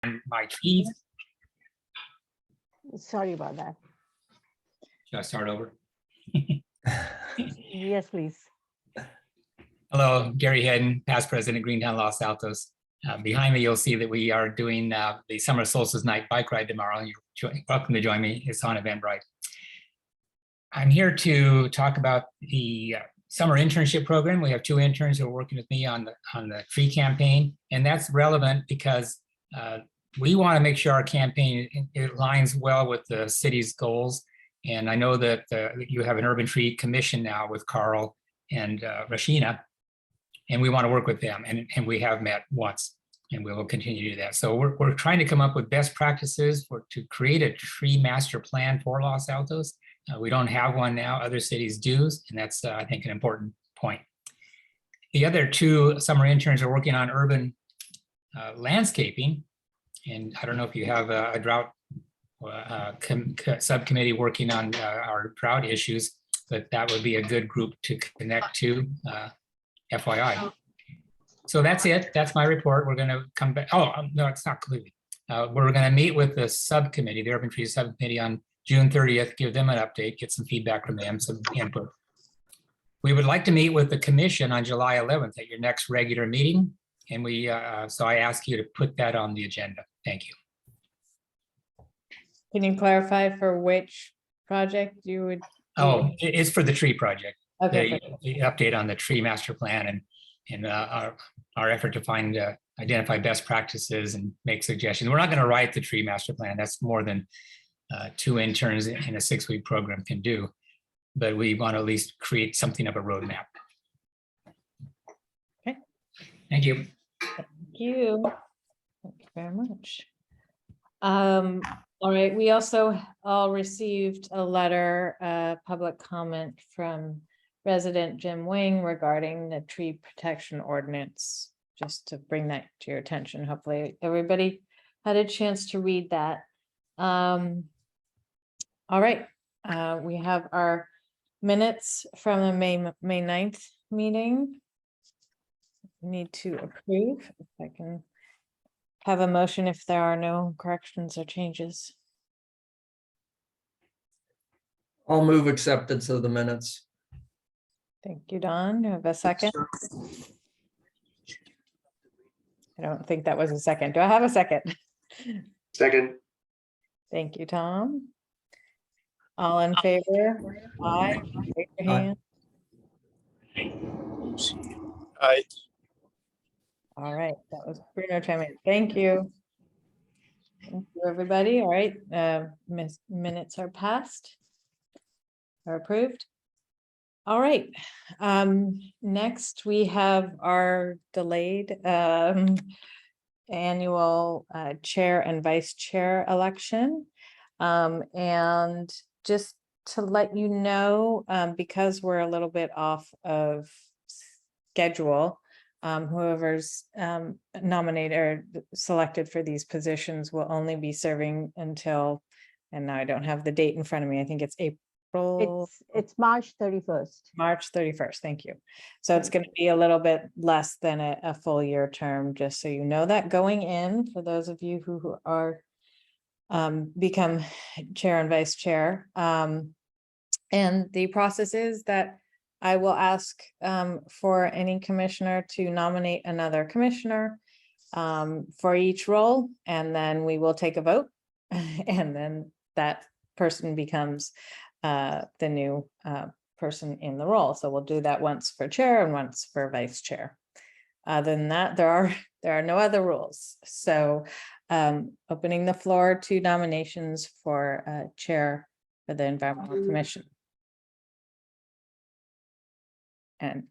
my feed. Sorry about that. Should I start over? Yes, please. Hello, Gary Hedden, past president, Greentown, Los Altos. Behind me, you'll see that we are doing the Summer Solstice Night Bike Ride tomorrow. You're welcome to join me. It's on Eventbrite. I'm here to talk about the summer internship program. We have 2 interns who are working with me on the tree campaign, and that's relevant because we want to make sure our campaign it aligns well with the city's goals. And I know that you have an urban tree commission now with Carl and Rashina, and we want to work with them. And we have met once, and we will continue to do that. So we're trying to come up with best practices to create a tree master plan for Los Altos. We don't have one now, other cities do, and that's, I think, an important point. The other 2 summer interns are working on urban landscaping, and I don't know if you have a drought subcommittee working on our drought issues, but that would be a good group to connect to, FYI. So that's it. That's my report. We're going to come back. Oh, no, it's not completely. We're going to meet with the subcommittee, the Urban Trees Subcommittee, on June 30th, give them an update, get some feedback from them, some input. We would like to meet with the commission on July 11th at your next regular meeting. And so I ask you to put that on the agenda. Thank you. Can you clarify for which project you would? Oh, it's for the tree project. Okay. The update on the tree master plan and our effort to find, identify best practices and make suggestions. We're not going to write the tree master plan. That's more than 2 interns in a 6-week program can do, but we want to at least create something of a roadmap. Okay. Thank you. Thank you. Thank you very much. All right. We also all received a letter, public comment from resident Jim Wing regarding the tree protection ordinance, just to bring that to your attention. Hopefully everybody had a chance to read that. All right, we have our minutes from the May 9th meeting. We need to approve. If I can have a motion if there are no corrections or changes. I'll move acceptance of the minutes. Thank you, Don. Do I have a second? I don't think that was a second. Do I have a second? Second. Thank you, Tom. All in favor? Aye. Raise your hand. Aye. All right, that was Bruno chiming in. Thank you. Thank you, everybody. All right, minutes are passed. Are approved. All right. Next we have our delayed annual chair and vice chair election. And just to let you know, because we're a little bit off of schedule, whoever's nominated or selected for these positions will only be serving until, and now I don't have the date in front of me, I think it's April. It's March 31st. March 31st, thank you. So it's going to be a little bit less than a full year term, just so you know that going in, for those of you who are become chair and vice chair. And the process is that I will ask for any commissioner to nominate another commissioner for each role, and then we will take a vote, and then that person becomes the new person in the role. So we'll do that once for chair and once for vice chair. Other than that, there are no other rules. So opening the floor to nominations for chair for the Environmental Commission. And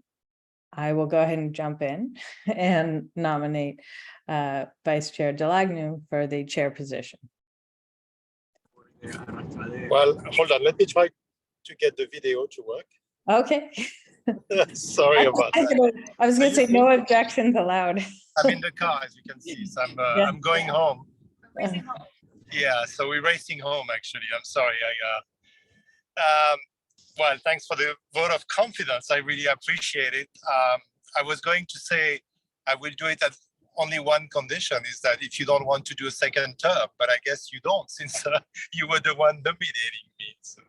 I will go ahead and jump in and nominate Vice Chair Delagnew for the chair position. Well, hold on. Let me try to get the video to work. Okay. Sorry about that. I was going to say no objections allowed. I'm in the car, as you can see. So I'm going home. Yeah, so we're racing home, actually. I'm sorry. Well, thanks for the vote of confidence. I really appreciate it. I was going to say I will do it only one condition is that if you don't want to do a second term, but I guess you don't since you were the one nominating me. So.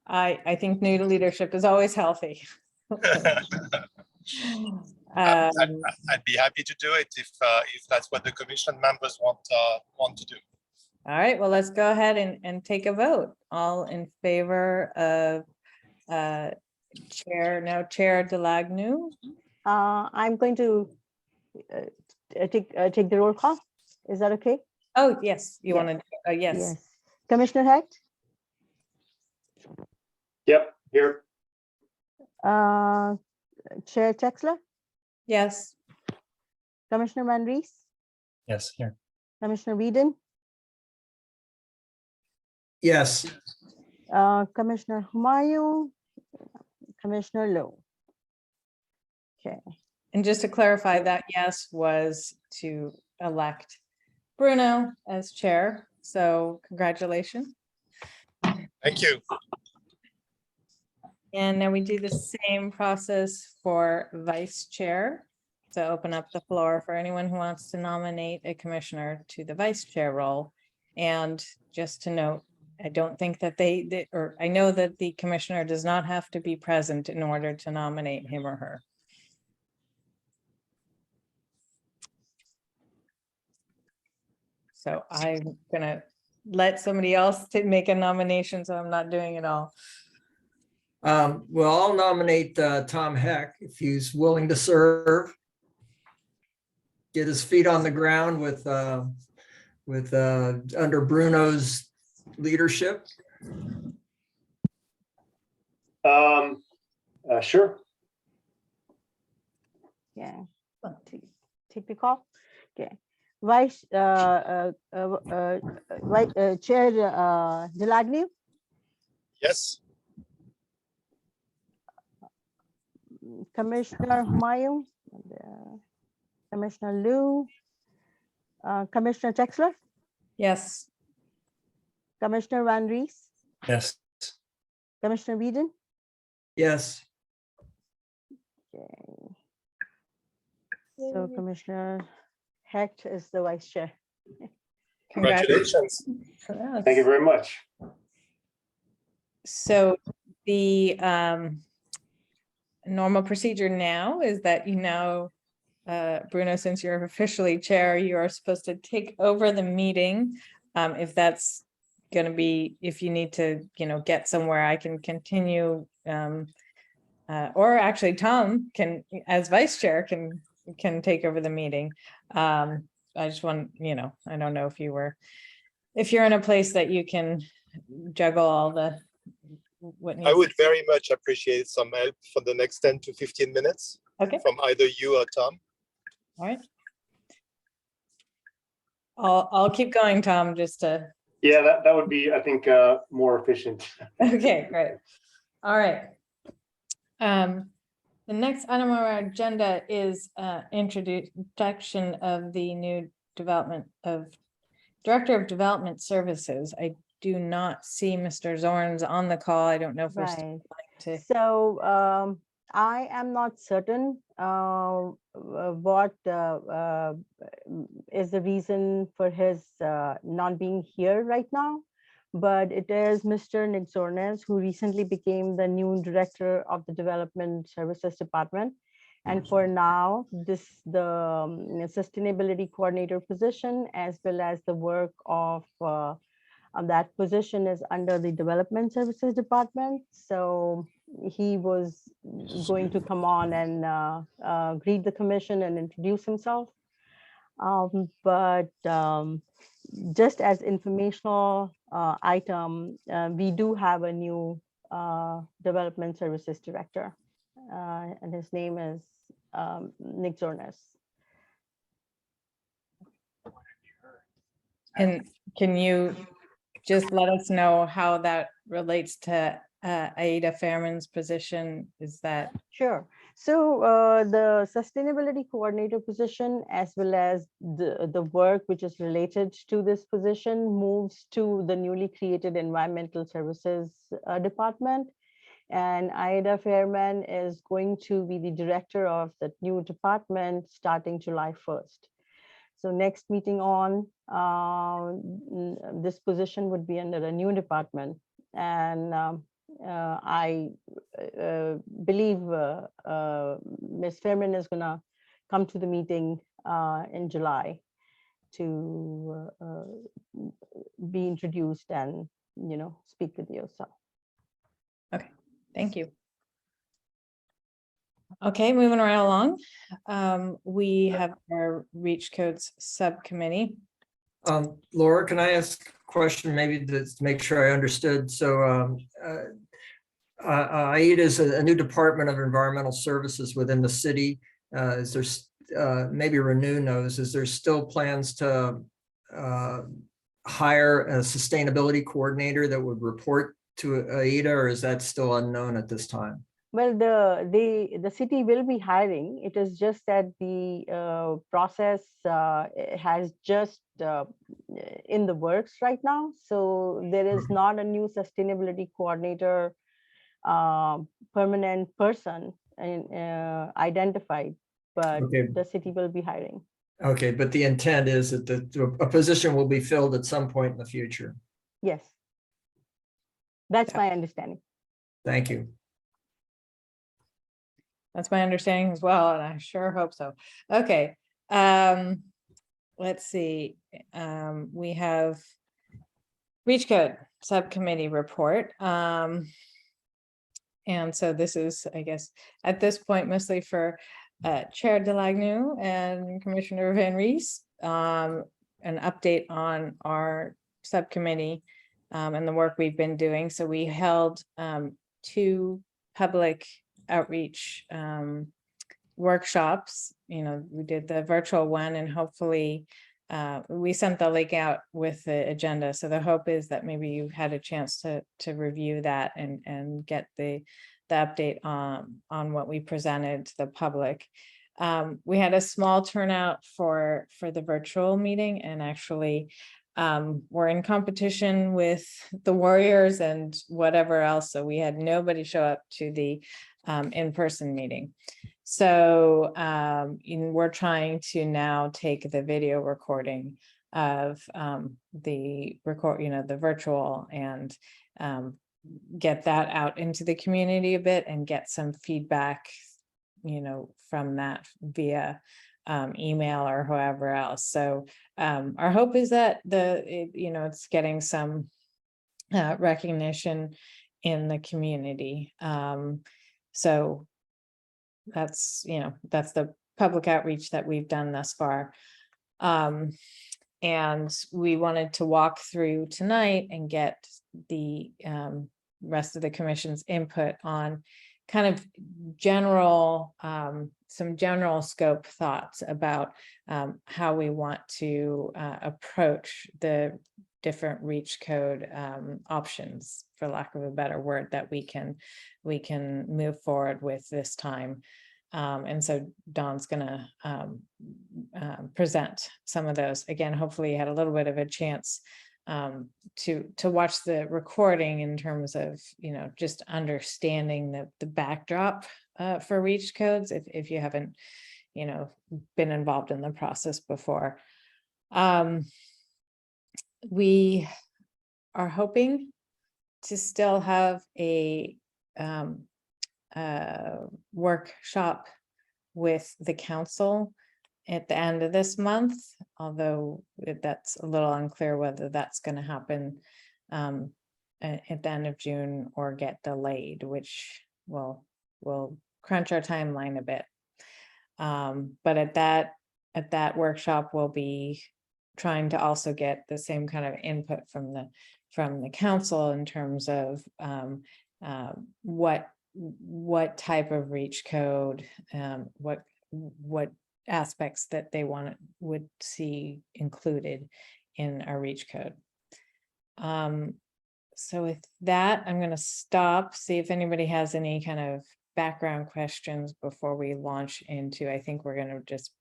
I think new leadership is always healthy. I'd be happy to do it if that's what the commission members want to do. All right, well, let's go ahead and take a vote. All in favor of Chair Delagnu? I'm going to take the roll call. Is that okay? Oh, yes, you Yeah. want to, yes. Commissioner Hecht, Yep, here. Chair Texler, Yes, Commissioner Van Rees, Yes, here. Commissioner Whedon, Yes, Commissioner Humayun, Commissioner Lowe. Okay, and just to clarify, that yes was to elect Bruno as chair, so congratulations. Thank you. And now we do the same process for vice chair. So open up the floor for anyone who wants to nominate a commissioner to the vice chair role. And just to note, I don't think that I know that the commissioner does not have to be present in order to nominate him or her. So I'm gonna let somebody else to make a nomination, so I'm not doing it all. well, I'll nominate Tom Heck if he's willing to serve. Get his feet on the ground with under Bruno's leadership. Sure. yeah. Take the call. Okay. Vice Chair Delagnu, Yes. Commissioner Humayun, Commissioner Liu, Commissioner Texler, Yes, Commissioner Van Rees, Yes. Commissioner Whedon. Yes, Okay. So Commissioner Hecht is the vice chair. Congratulations. Thank you very much. So the normal procedure now is that Bruno, since you're officially chair, you are supposed to take over the meeting. If that's going to be, if you need to, get somewhere, I can continue. Or actually Tom can, as vice chair, can take over the meeting. I just want, I don't know if you're in a place that you can juggle all the, what needs. I would very much appreciate some help for the next 10 to 15 minutes Okay, from either you or Tom. all right. I'll keep going, Tom, just to, Yeah, that would be, I think, more efficient. okay, great. All right. The next item on our agenda is introduction of the new Director of Development Services. I do not see Mr. Zorns on the call. I don't know if we're still Right. to. So I am not certain what is the reason for his not being here right now, but it is Mr. Nick Zornes, who recently became the new director of the Development Services Department. And for now, the sustainability coordinator position, as well as the work of that position, is under the Development Services Department. So he was going to come on and greet the commission and introduce himself. But just as informational item, we do have a new Development Services Director, and his name is Nick Zornes. And can you just let us know how that relates to Aida Fairman's position? Is that? Sure. So the sustainability coordinator position, as well as the work which is related to this position, moves to the newly created Environmental Services Department. And Ida Fairman is going to be the director of the new department starting July 1st. So next meeting on, this position would be under a new department. And I believe Ms. Fairman is gonna come to the meeting in July to be introduced and, you know, speak with you. So. Thank you. Okay, moving right along. We have our Reach Codes Subcommittee. Laura, can I ask a question maybe to make sure I understood? So AIDA is a new Department of Environmental Services within the city. Is there, maybe Renew knows, is there still plans to hire a sustainability coordinator that would report to AIDA, or is that still unknown at this time? Well, the city will be hiring. It is just that the process has just in the works right now. So there is not a new sustainability coordinator permanent person identified, but Okay. the city will be hiring. Okay, but the intent is that a position will be filled at some point in the future. Yes. That's my understanding. Thank you. That's my understanding as well, and I sure hope so. Okay, let's see. We have Reach Code Subcommittee report. And so this is, I guess, at this point, mostly for Chair Delagnew and Commissioner Van Rees, an update on our subcommittee and the work we've been doing. So we held 2 public outreach workshops. You know, we did the virtual one, and hopefully we sent the link out with the agenda. So the hope is that maybe you had a chance to review that and get the update on what we presented to the public. We had a small turnout for the virtual meeting, and actually we're in competition with the Warriors and whatever else. So we had nobody show up to the in-person meeting. So we're trying to now take the video recording of the virtual, and get that out into the community a bit and get some feedback, from that via email or however else. So our hope is that it's getting some recognition in the community. So that's the public outreach that we've done thus far. And we wanted to walk through tonight and get the rest of the commission's input on kind of some general scope thoughts about how we want to approach the different reach code options, for lack of a better word, that we can move forward with this time. And so Dawn's gonna present some of those. Again, hopefully you had a little bit of a chance to watch the recording in terms of, just understanding the backdrop for reach codes, if you haven't, been involved in the process before. We are hoping to still have a workshop with the council at the end of this month, although that's a little unclear whether that's going to happen at the end of June or get delayed, which will crunch our timeline a bit. But at that workshop, we'll be trying to also get the same kind of input from the council in terms of what type of reach code, what aspects that they would see included in our reach code. So with that, I'm going to stop, see if anybody has any kind of background questions before we launch into, I think we're going to just,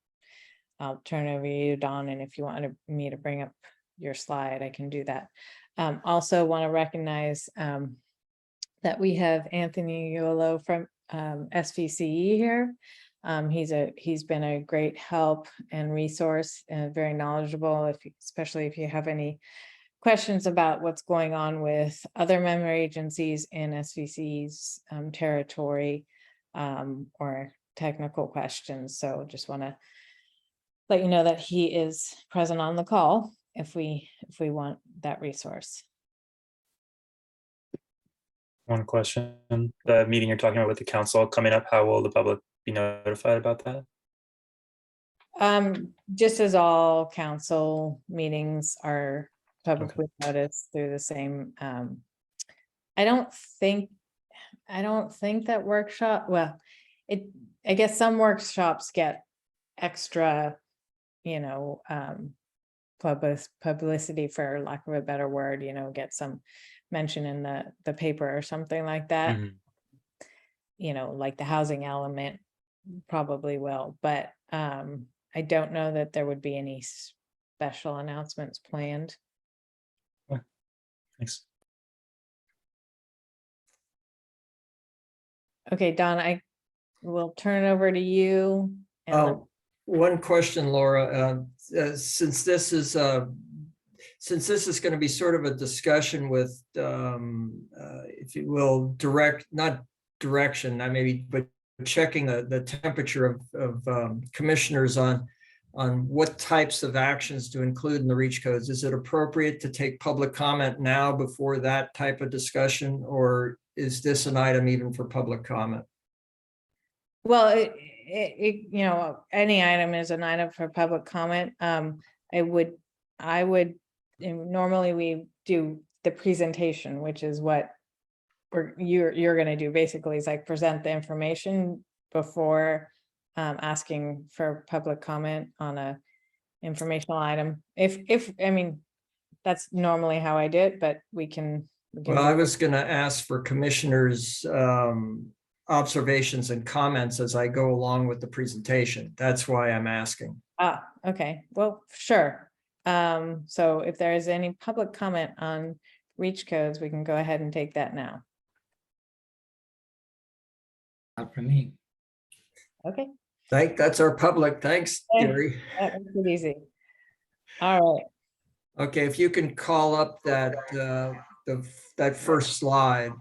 I'll turn over to you, Dawn, and if you wanted me to bring up your slide, I can do that. Also want to recognize that we have Anthony Iolo from SVCE here. He's been a great help and resource and very knowledgeable, especially if you have any questions about what's going on with other member agencies in SVC's territory, or technical questions. So just want to let you know that he is present on the call if we want that resource. One question, the meeting you're talking about with the council coming up, how will the public be notified about that? Just as all council meetings are publicly noticed through the same, I don't think that workshop, well, I guess some workshops get extra, publicity, for lack of a better word, get some mention in the paper or something like that. Like the housing element probably will, but I don't know that there would be any special announcements planned. Thanks. Okay, Don, I will turn it over to you. And One question, Laura, since this is going to be sort of a discussion with, if you will, not direction, but checking the temperature of commissioners on what types of actions to include in the REACH codes. Is it appropriate to take public comment now before that type of discussion, or is this an item even for public comment? Well, any item is an item for public comment. I would normally we do the presentation, which is what you're going to do. Basically, is like present the information before asking for public comment on a informational item. If I mean, that's normally how I did it, but we can. Well, I was going to ask for commissioners' observations and comments as I go along with the presentation. That's why I'm asking. Okay. Well, sure. So if there is any public comment on REACH codes, we can go ahead and take that now. Not for me. Okay. That's our public. Thanks, Gary. That makes it easy. All right. Okay, if you can call up that that first slide.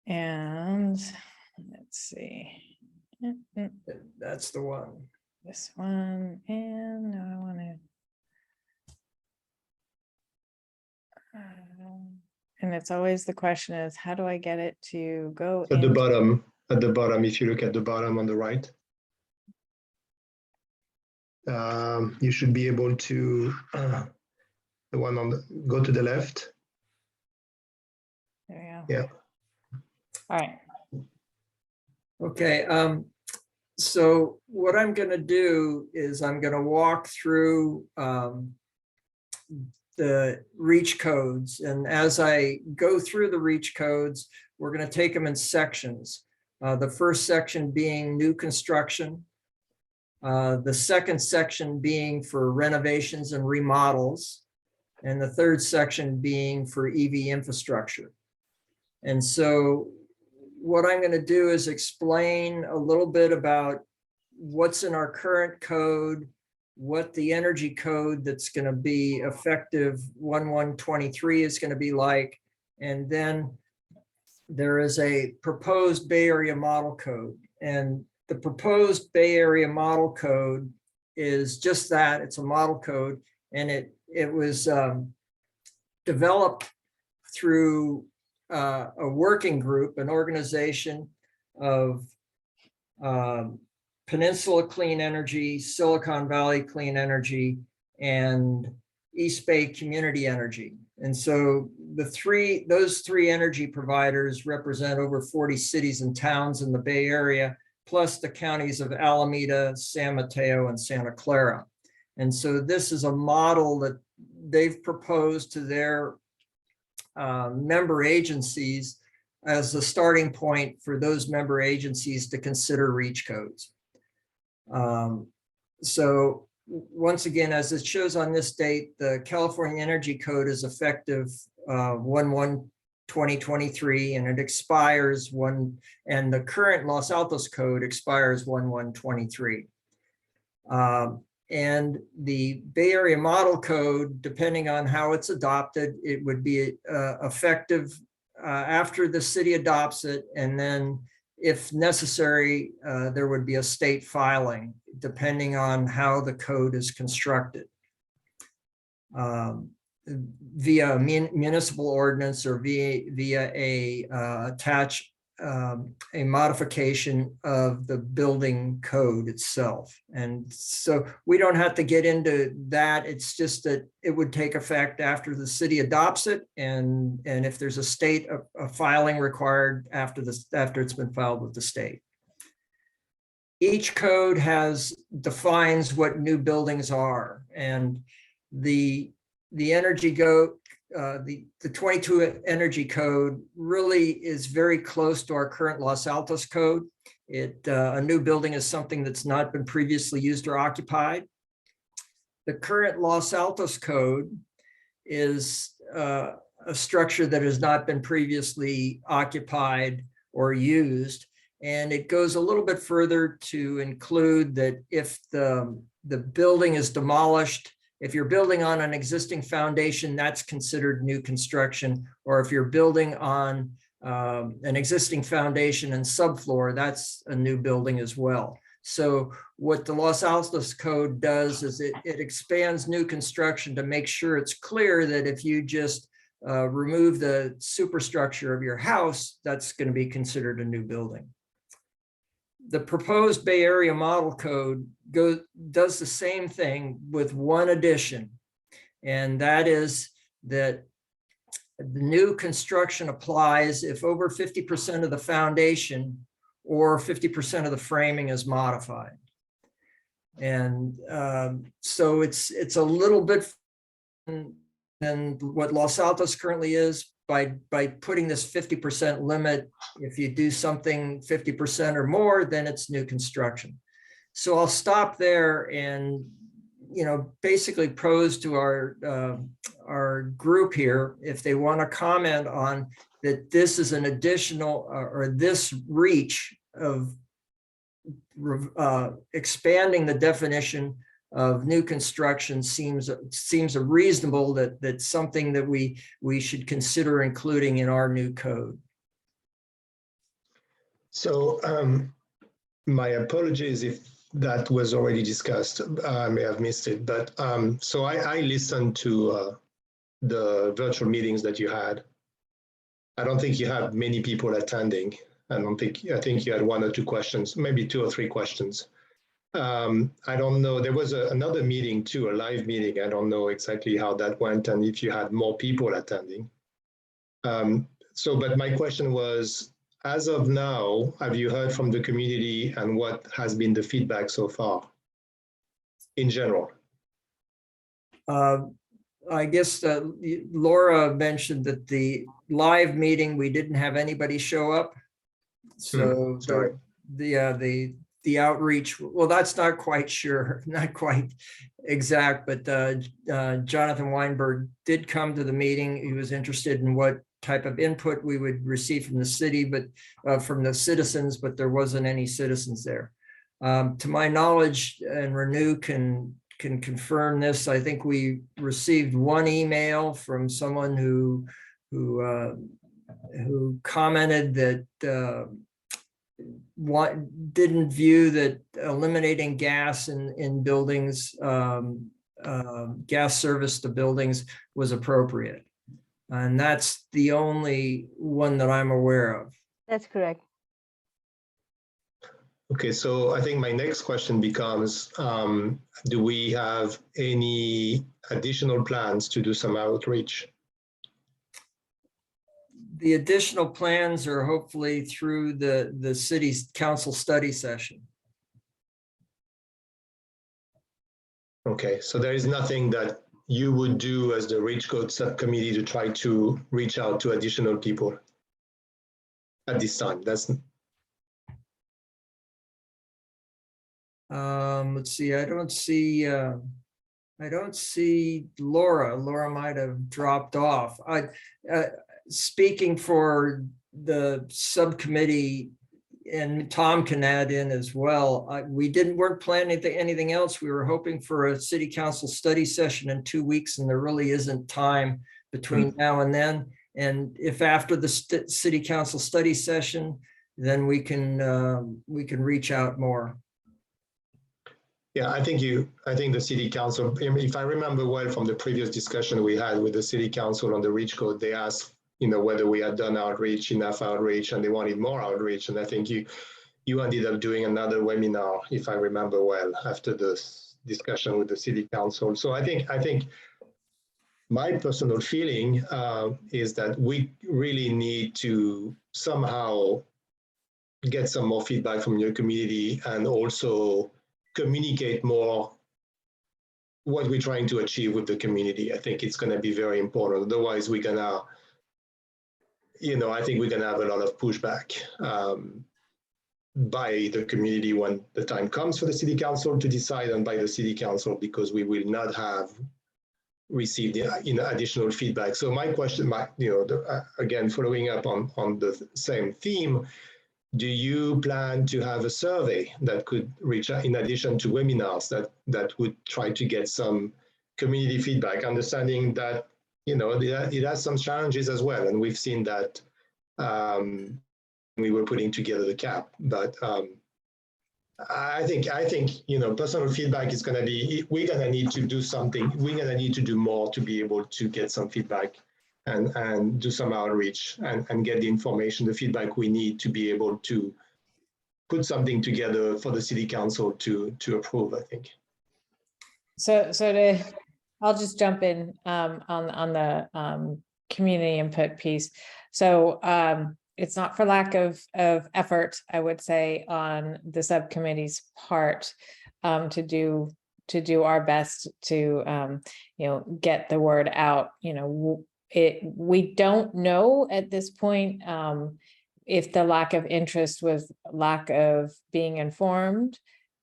And let's see. That's the one. This one, and now I want to. And it's always the question is, how do I get it to go at the bottom? At the bottom, if you look at the bottom on the right, you should be able to the one on the go to the left. There we go. Yeah. All right. Okay. So what I'm going to do is I'm going to walk through the REACH codes, and as I go through the REACH codes, we're going to take them in sections. The first section being new construction, the second section being for renovations and remodels, and the third section being for EV infrastructure. And so what I'm going to do is explain a little bit about what's in our current code, what the energy code that's going to be effective 1/1/23 is going to be like, and then there is a proposed Bay Area model code. And the proposed Bay Area model code is just that, it's a model code, and it was developed through a working group, an organization of Peninsula Clean Energy, Silicon Valley Clean Energy, and East Bay Community Energy. And so those three energy providers represent over 40 cities and towns in the Bay Area, plus the counties of Alameda, San Mateo, and Santa Clara. And so this is a model that they've proposed to their member agencies as the starting point for those member agencies to consider REACH codes. So once again, as it shows on this date, the California Energy Code is effective 1/1/2023, and it expires and the current Los Altos Code expires 1/1/23. And the Bay Area Model Code, depending on how it's adopted, it would be effective after the city adopts it, and then if necessary, there would be a state filing, depending on how the code is constructed. Via municipal ordinance or via a a modification of the building code itself. And so we don't have to get into that. It's just that it would take effect after the city adopts it. And if there's a state, a filing required after it's been filed with the state. Each code defines what new buildings are, and the energy the 22 energy code really is very close to our current Los Altos code. A new building is something that's not been previously used or occupied. The current Los Altos code is a structure that has not been previously occupied or used. And it goes a little bit further to include that if the building is demolished, if you're building on an existing foundation, that's considered new construction. Or if you're building on an existing foundation and subfloor, that's a new building as well. So what the Los Altos Code does is it expands new construction to make sure it's clear that if you just remove the superstructure of your house, that's going to be considered a new building. The proposed Bay Area Model Code does the same thing with one addition, and that is that the new construction applies if over 50% of the foundation or 50% of the framing is modified. And so it's a little bit than what Los Altos currently is. By putting this 50% limit, if you do something 50% or more, then it's new construction. So I'll stop there and, basically pose to our group here, if they want to comment on that this is an additional or this reach of expanding the definition of new construction seems reasonable, that's something that we should consider including in our new code. So my apologies if that was already discussed. I may have missed it, but so I listened to the virtual meetings that you had. I don't think you had many people attending. I think you had 1 or 2 questions, maybe 2 or 3 questions. I don't know, there was another meeting too, a live meeting. I don't know exactly how that went and if you had more people attending. But my question was, as of now, have you heard from the community and what has been the feedback so far in general? I guess Laura mentioned that the live meeting, we didn't have anybody show up. So the outreach, well, that's not quite exact, but Jonathan Weinberg did come to the meeting. He was interested in what type of input we would receive from the city, but from the citizens, but there wasn't any citizens there. To my knowledge, and Renew can confirm this, I think we received 1 email from someone who commented that didn't view that eliminating gas in buildings, gas service to buildings was appropriate. And that's the only one that I'm aware of. That's correct. Okay, so I think my next question becomes, do we have any additional plans to do some outreach? The additional plans are hopefully through the city's council study session. Okay, so there is nothing that you would do as the Reach Code Subcommittee to try to reach out to additional people at this time. Let's see, I don't see Laura. Laura might have dropped off. Speaking for the subcommittee, and Tom can add in as well. We weren't planning anything else. We were hoping for a city council study session in 2 weeks, and there really isn't time between now and then. And if after the city council study session, then we can reach out more. Yeah, I think the city council, if I remember well from the previous discussion we had with the city council on the reach code, they asked, whether we had done enough outreach, and they wanted more outreach. And I think you ended up doing another webinar, if I remember well, after the discussion with the city council. So I think my personal feeling is that we really need to somehow get some more feedback from your community, and also communicate more what we're trying to achieve with the community. I think it's going to be very important. Otherwise, we're going to, I think we're going to have a lot of pushback by the community when the time comes for the city council to decide, and by the city council, because we will not have received additional feedback. So my question, again, following up on the same theme, do you plan to have a survey that could reach out, in addition to webinars, that would try to get some community feedback, understanding that it has some challenges as well, and we've seen that we were putting together the cap. But I think personal feedback is going to be, we're going to need to do something. We're going to need to do more to be able to get some feedback and do some outreach and get the information, the feedback we need to be able to put something together for the city council to approve, I think. I'll just jump in on the community input piece. So it's not for lack of effort, I would say, on the subcommittee's part to do our best to get the word out. We don't know at this point if the lack of interest was lack of being informed,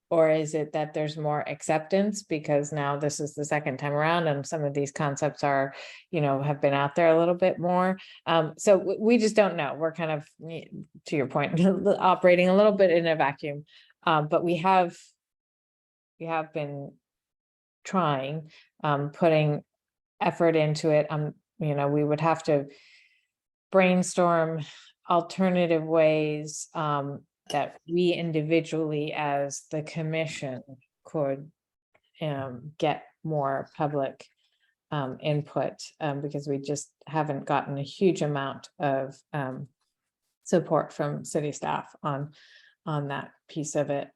or is it that there's more acceptance because now this is the second time around and some of these concepts are, have been out there a little bit more. So we just don't know. We're kind of, to your point, operating a little bit in a vacuum, but we have been trying, putting effort into it. We would have to brainstorm alternative ways that we individually as the commission could get more public input, because we just haven't gotten a huge amount of support from city staff on that piece of it.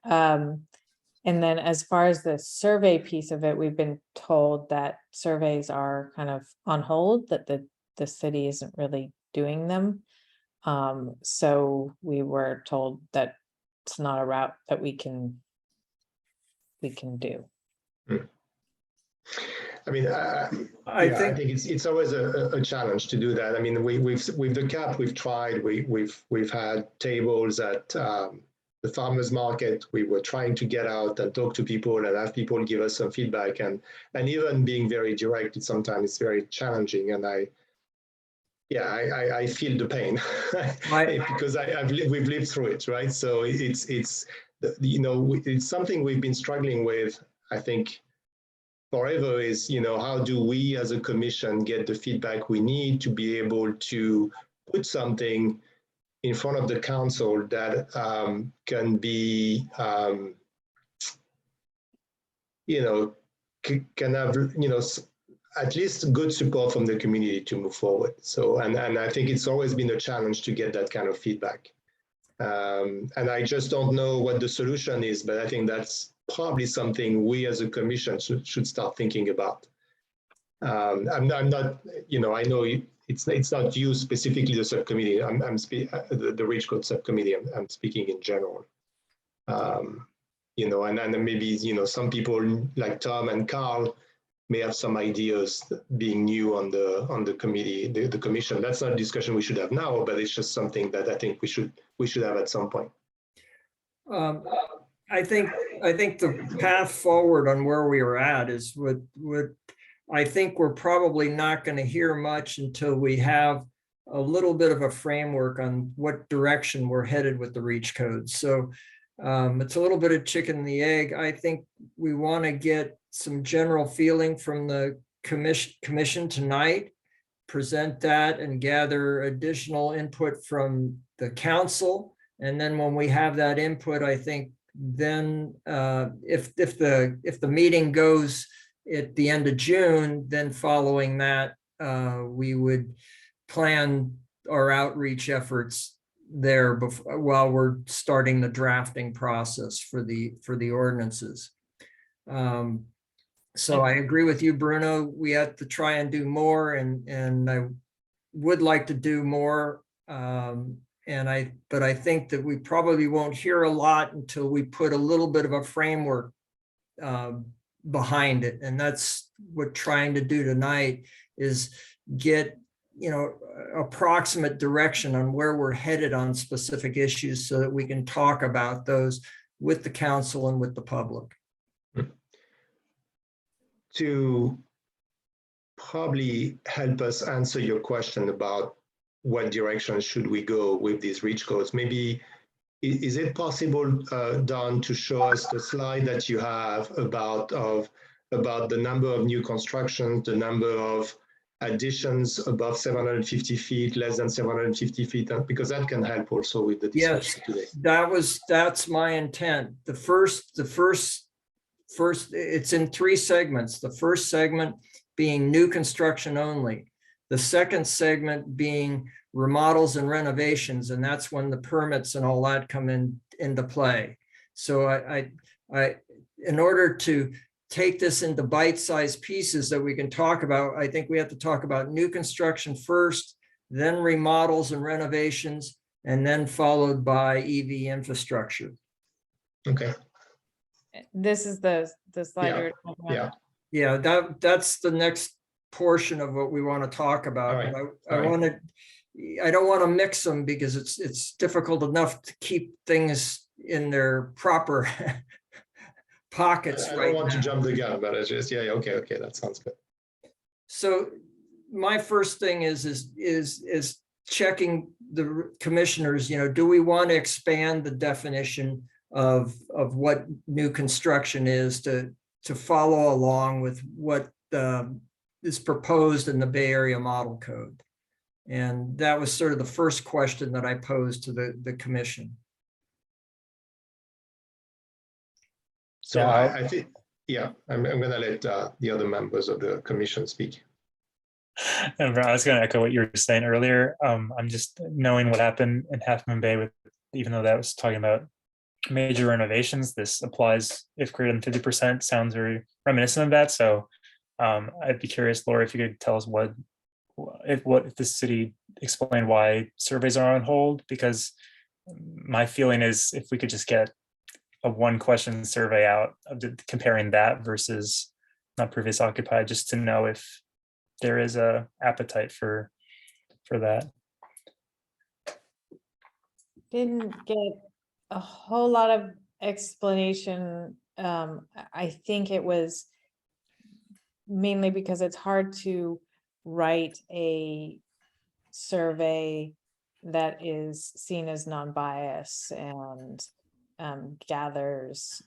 And then as far as the survey piece of it, we've been told that surveys are kind of on hold, that the city isn't really doing them. So we were told that it's not a route that we can do. I mean, I think it's always a challenge to do that. I mean, with the cap, we've tried. We've had tables at the farmers market. We were trying to get out and talk to people and have people give us some feedback, and even being very direct, sometimes it's very challenging. And I feel the pain because we've lived through it, right? So it's something we've been struggling with, I think, forever, is how do we as a commission get the feedback we need to be able to put something in front of the council that can be can have at least good support from the community to move forward. So, and I think it's always been a challenge to get that kind of feedback. And I just don't know what the solution is, but I think that's probably something we as a commission should start thinking about. I'm not, I know it's not you specifically, the subcommittee. I'm the Reach Code subcommittee. I'm speaking in general. And then maybe some people like Tom and Carl may have some ideas, being new on the committee, the commission. That's not a discussion we should have now, but it's just something that I think we should have at some point. I think I think the path forward on where we are at is what I think we're probably not going to hear much until we have a little bit of a framework on what direction we're headed with the reach codes. So it's a little bit of chicken and the egg. I think we want to get some general feeling from the commission tonight, present that and gather additional input from the council. And then when we have that input, I think then if the meeting goes at the end of June, then following that, we would plan our outreach efforts there while we're starting the drafting process for the ordinances. So I agree with you, Bruno. We have to try and do more, and I would like to do more. But I think that we probably won't hear a lot until we put a little bit of a framework behind it. And that's what trying to do tonight is get, approximate direction on where we're headed on specific issues so that we can talk about those with the council and with the public. To probably help us answer your question about what direction should we go with these reach codes, maybe is it possible, Don, to show us the slide that you have about the number of new constructions, the number of additions above 750 feet, less than 750 feet, because that can help also with the discussion today. That's my intent. The first, it's in 3 segments. The first segment being new construction only. The second segment being remodels and renovations, and that's when the permits and all that come into play. So I in order to take this into bite-sized pieces that we can talk about, I think we have to talk about new construction first, then remodels and renovations, and then followed by EV infrastructure. Okay. This is the slide. Yeah, that's the next portion of what we want to talk about. Right. I don't want to mix them because it's difficult enough to keep things in their proper pockets. I don't want to jump the gun, but it's just, okay, that sounds good. So my first thing is checking the commissioners, do we want to expand the definition of what new construction is to follow along with what is proposed in the Bay Area Model Code? And that was sort of the first question that I posed to the commission. So I think, I'm going to let the other members of the commission speak. And I was going to echo what you were saying earlier. I'm just knowing what happened in Half Moon Bay, even though that was talking about major renovations, this applies if greater than 50%. Sounds very reminiscent of that. So I'd be curious, Laura, if you could tell us if the city explained why surveys are on hold, because my feeling is if we could just get a 1-question survey out of comparing that versus not previous occupied, just to know if there is a appetite for that. Didn't get a whole lot of explanation. I think it was mainly because it's hard to write a survey that is seen as non-biased and gathers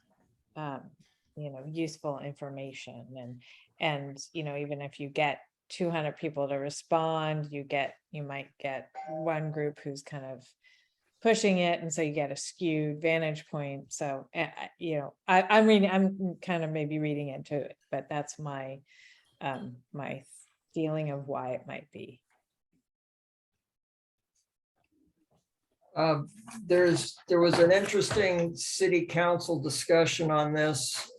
useful information, and even if you get 200 people to respond, you might get one group who's kind of pushing it, and so you get a skewed vantage point. So I'm kind of maybe reading into it, but that's my my feeling of why it might be. There was an interesting city council discussion on this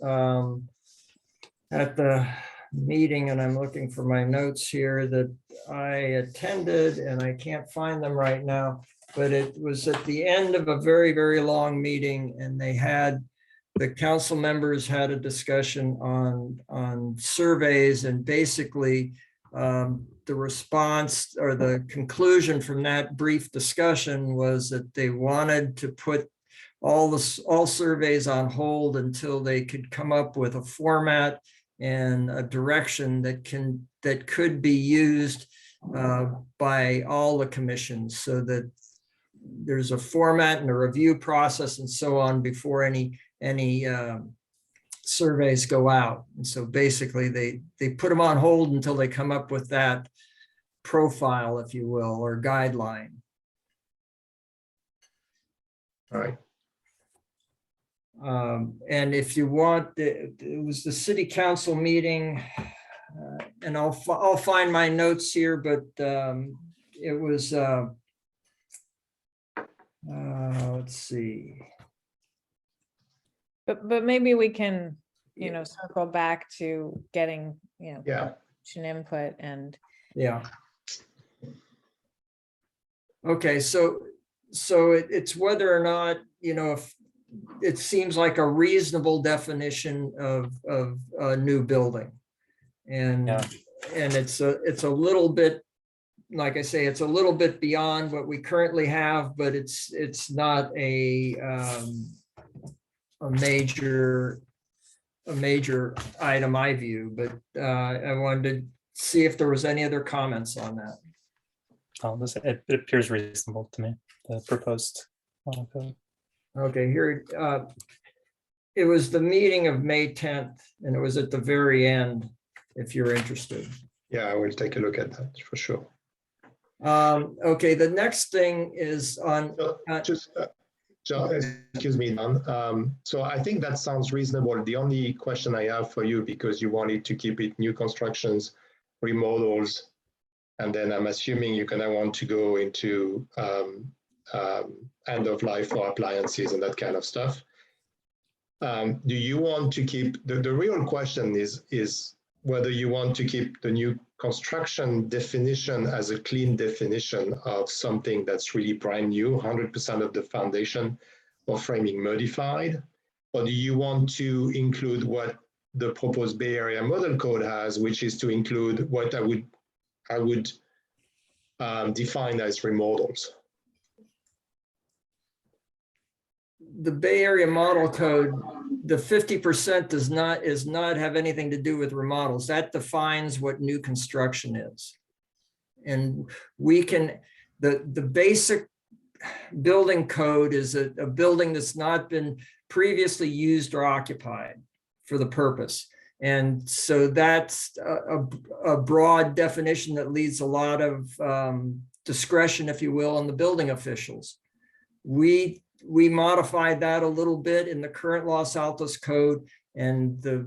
at the meeting, and I'm looking for my notes here that I attended, and I can't find them right now, but it was at the end of a very, very long meeting, and the council members had a discussion on surveys, and basically the response or the conclusion from that brief discussion was that they wanted to put all surveys on hold until they could come up with a format and a direction that could be used by all the commissions, so that there's a format and a review process and so on before any surveys go out. And so basically they put them on hold until they come up with that profile, if you will, or guideline. All right. And if you want, it was the city council meeting, and I'll find my notes here, but it was, let's see. But maybe we can, you know, circle back to getting, you know, Yeah. commission input and. Yeah. Okay, so it's whether or not, you know, if it seems like a reasonable definition of a new building. And Yeah. and it's a little bit, like I say, it's a little bit beyond what we currently have, but it's not a major item, I view, but I wanted to see if there was any other comments on that. It appears reasonable to me, the proposed model code. Okay, here, it was the meeting of May 10th, and it was at the very end, if you're interested. Yeah, I will take a look at that for sure. Okay, the next thing is on, John, excuse me, Don. So I think that sounds reasonable. The only question I have for you, because you wanted to keep it new constructions, remodels, and then I'm assuming you're gonna want to go into end of life for appliances and that kind of stuff. Do you want to keep, the real question is whether you want to keep the new construction definition as a clean definition of something that's really brand new, 100% of the foundation or framing modified, or do you want to include what the proposed Bay Area Model Code has, which is to include what I would define as remodels? the Bay Area Model Code, the 50% is not have anything to do with remodels. That defines what new construction is. And we can, the basic building code is a building that's not been previously used or occupied for the purpose. And so that's a broad definition that leaves a lot of discretion, if you will, on the building officials. We modified that a little bit in the current Los Altos code, and the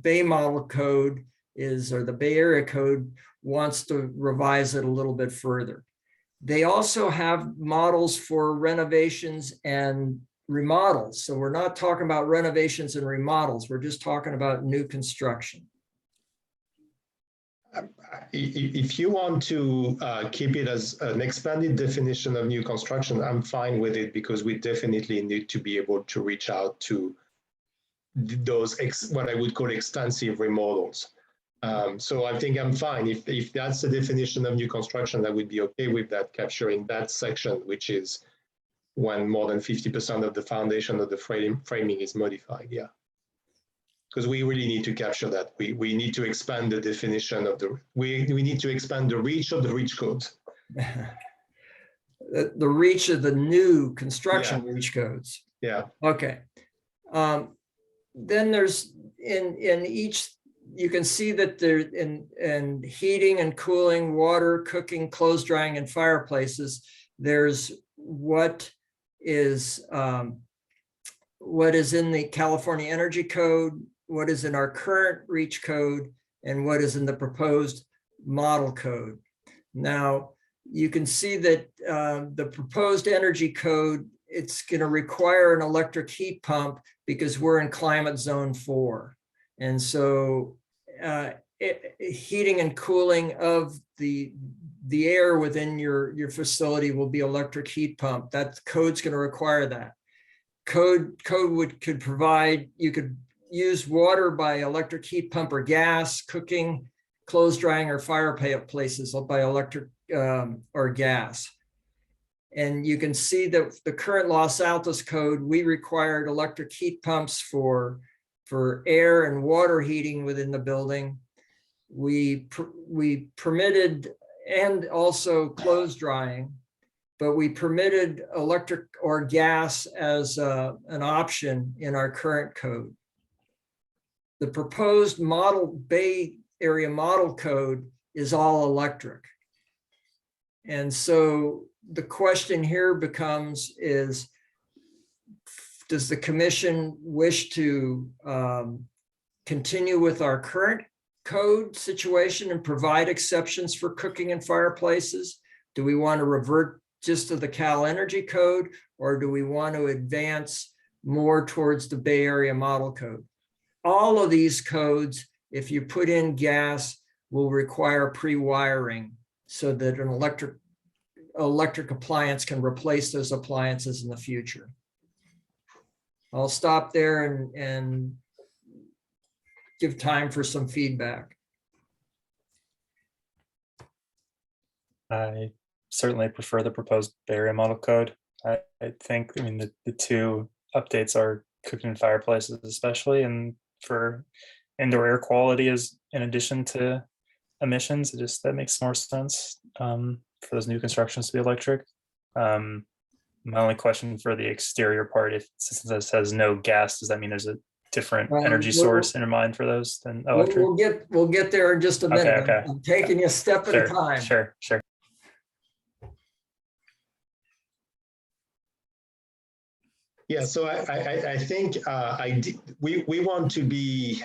Bay Model Code is, or the Bay Area Code wants to revise it a little bit further. They also have models for renovations and remodels. So we're not talking about renovations and remodels. We're just talking about new construction. If you want to keep it as an expanded definition of new construction, I'm fine with it, because we definitely need to be able to reach out to those what I would call extensive remodels. So I think I'm fine. If that's the definition of new construction, I would be okay with that, capturing that section, which is when more than 50% of the foundation of the framing is modified. Yeah. Because we really need to capture that. We need to expand the definition of we need to expand the reach of the reach codes. The reach of the new construction reach codes. Yeah. Okay. Then there's in each, you can see that there in heating and cooling, water, cooking, clothes drying, and fireplaces, there's what is in the California Energy Code, what is in our current REACH code, and what is in the proposed model code. Now, you can see that the proposed energy code, it's going to require an electric heat pump because we're in climate zone 4. And so heating and cooling of the air within your facility will be electric heat pump. That code's going to require that. Code could provide, you could use water by electric heat pump or gas, cooking, clothes drying, or fireplaces by electric or gas. And you can see that the current Los Altos code, we required electric heat pumps for air and water heating within the building. We permitted, and also clothes drying, but we permitted electric or gas as an option in our current code. The proposed model Bay Area model code is all electric. And so the question here becomes is, does the commission wish to continue with our current code situation and provide exceptions for cooking in fireplaces? Do we want to revert just to the Cal Energy code, or do we want to advance more towards the Bay Area model code? All of these codes, if you put in gas, will require pre-wiring so that an electric appliance can replace those appliances in the future. I'll stop there and give time for some feedback. I certainly prefer the proposed Bay Area model code. I think, I mean, the two updates are cooking in fireplaces, especially, and for indoor air quality is in addition to emissions. That makes more sense for those new constructions to be electric. My only question for the exterior part, since this has no gas, does that mean there's a different energy source in your mind for those than electric? We'll get there in just a minute. Okay. I'm taking you a step at a time. Sure. Yeah, so I think we want to be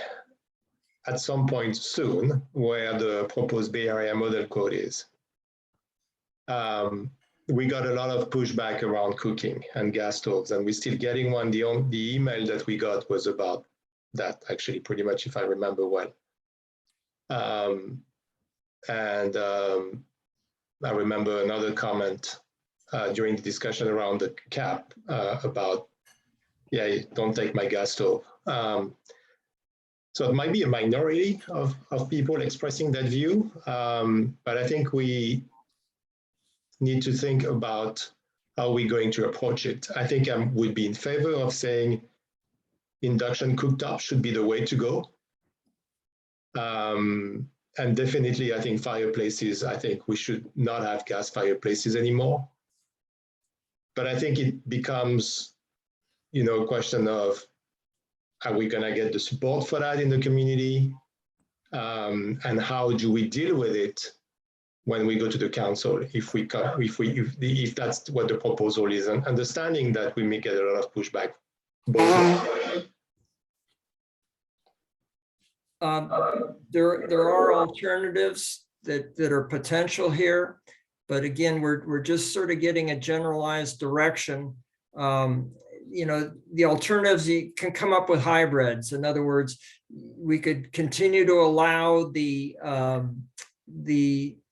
at some point soon where the proposed Bay Area model code is. We got a lot of pushback around cooking and gas stoves, and we're still getting one. The email that we got was about that, actually, pretty much, if I remember well. I remember another comment during the discussion around the cap about, yeah, don't take my gas stove. So it might be a minority of people expressing that view, but I think we need to think about how we're going to approach it. I think I would be in favor of saying induction cooktop should be the way to go. And definitely, I think fireplaces, I think we should not have gas fireplaces anymore. But I think it becomes, a question of, are we going to get the support for that in the community? And how do we deal with it when we go to the council, if that's what the proposal is, and understanding that we may get a lot of pushback. There are alternatives that are potential here, but again, we're just sort of getting a generalized direction. The alternatives, you can come up with hybrids. In other words, we could continue to allow the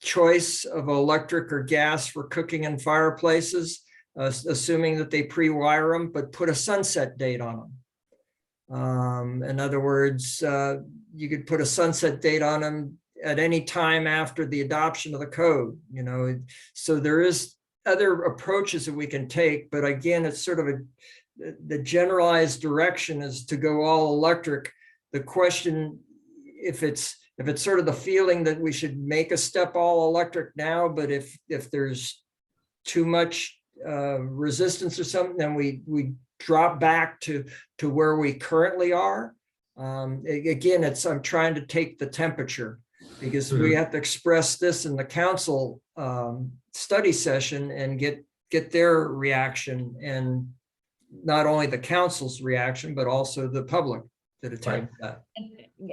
choice of electric or gas for cooking in fireplaces, assuming that they pre-wire them, but put a sunset date on them. In other words, you could put a sunset date on them at any time after the adoption of the code, so there is other approaches that we can take, but again, it's sort of the generalized direction is to go all electric. The question, if it's sort of the feeling that we should make a step all electric now, but if there's too much resistance or something, then we drop back to where we currently are. Again, I'm trying to take the temperature, because we have to express this in the council study session and get their reaction, and not only the council's reaction, but also the public that attend that.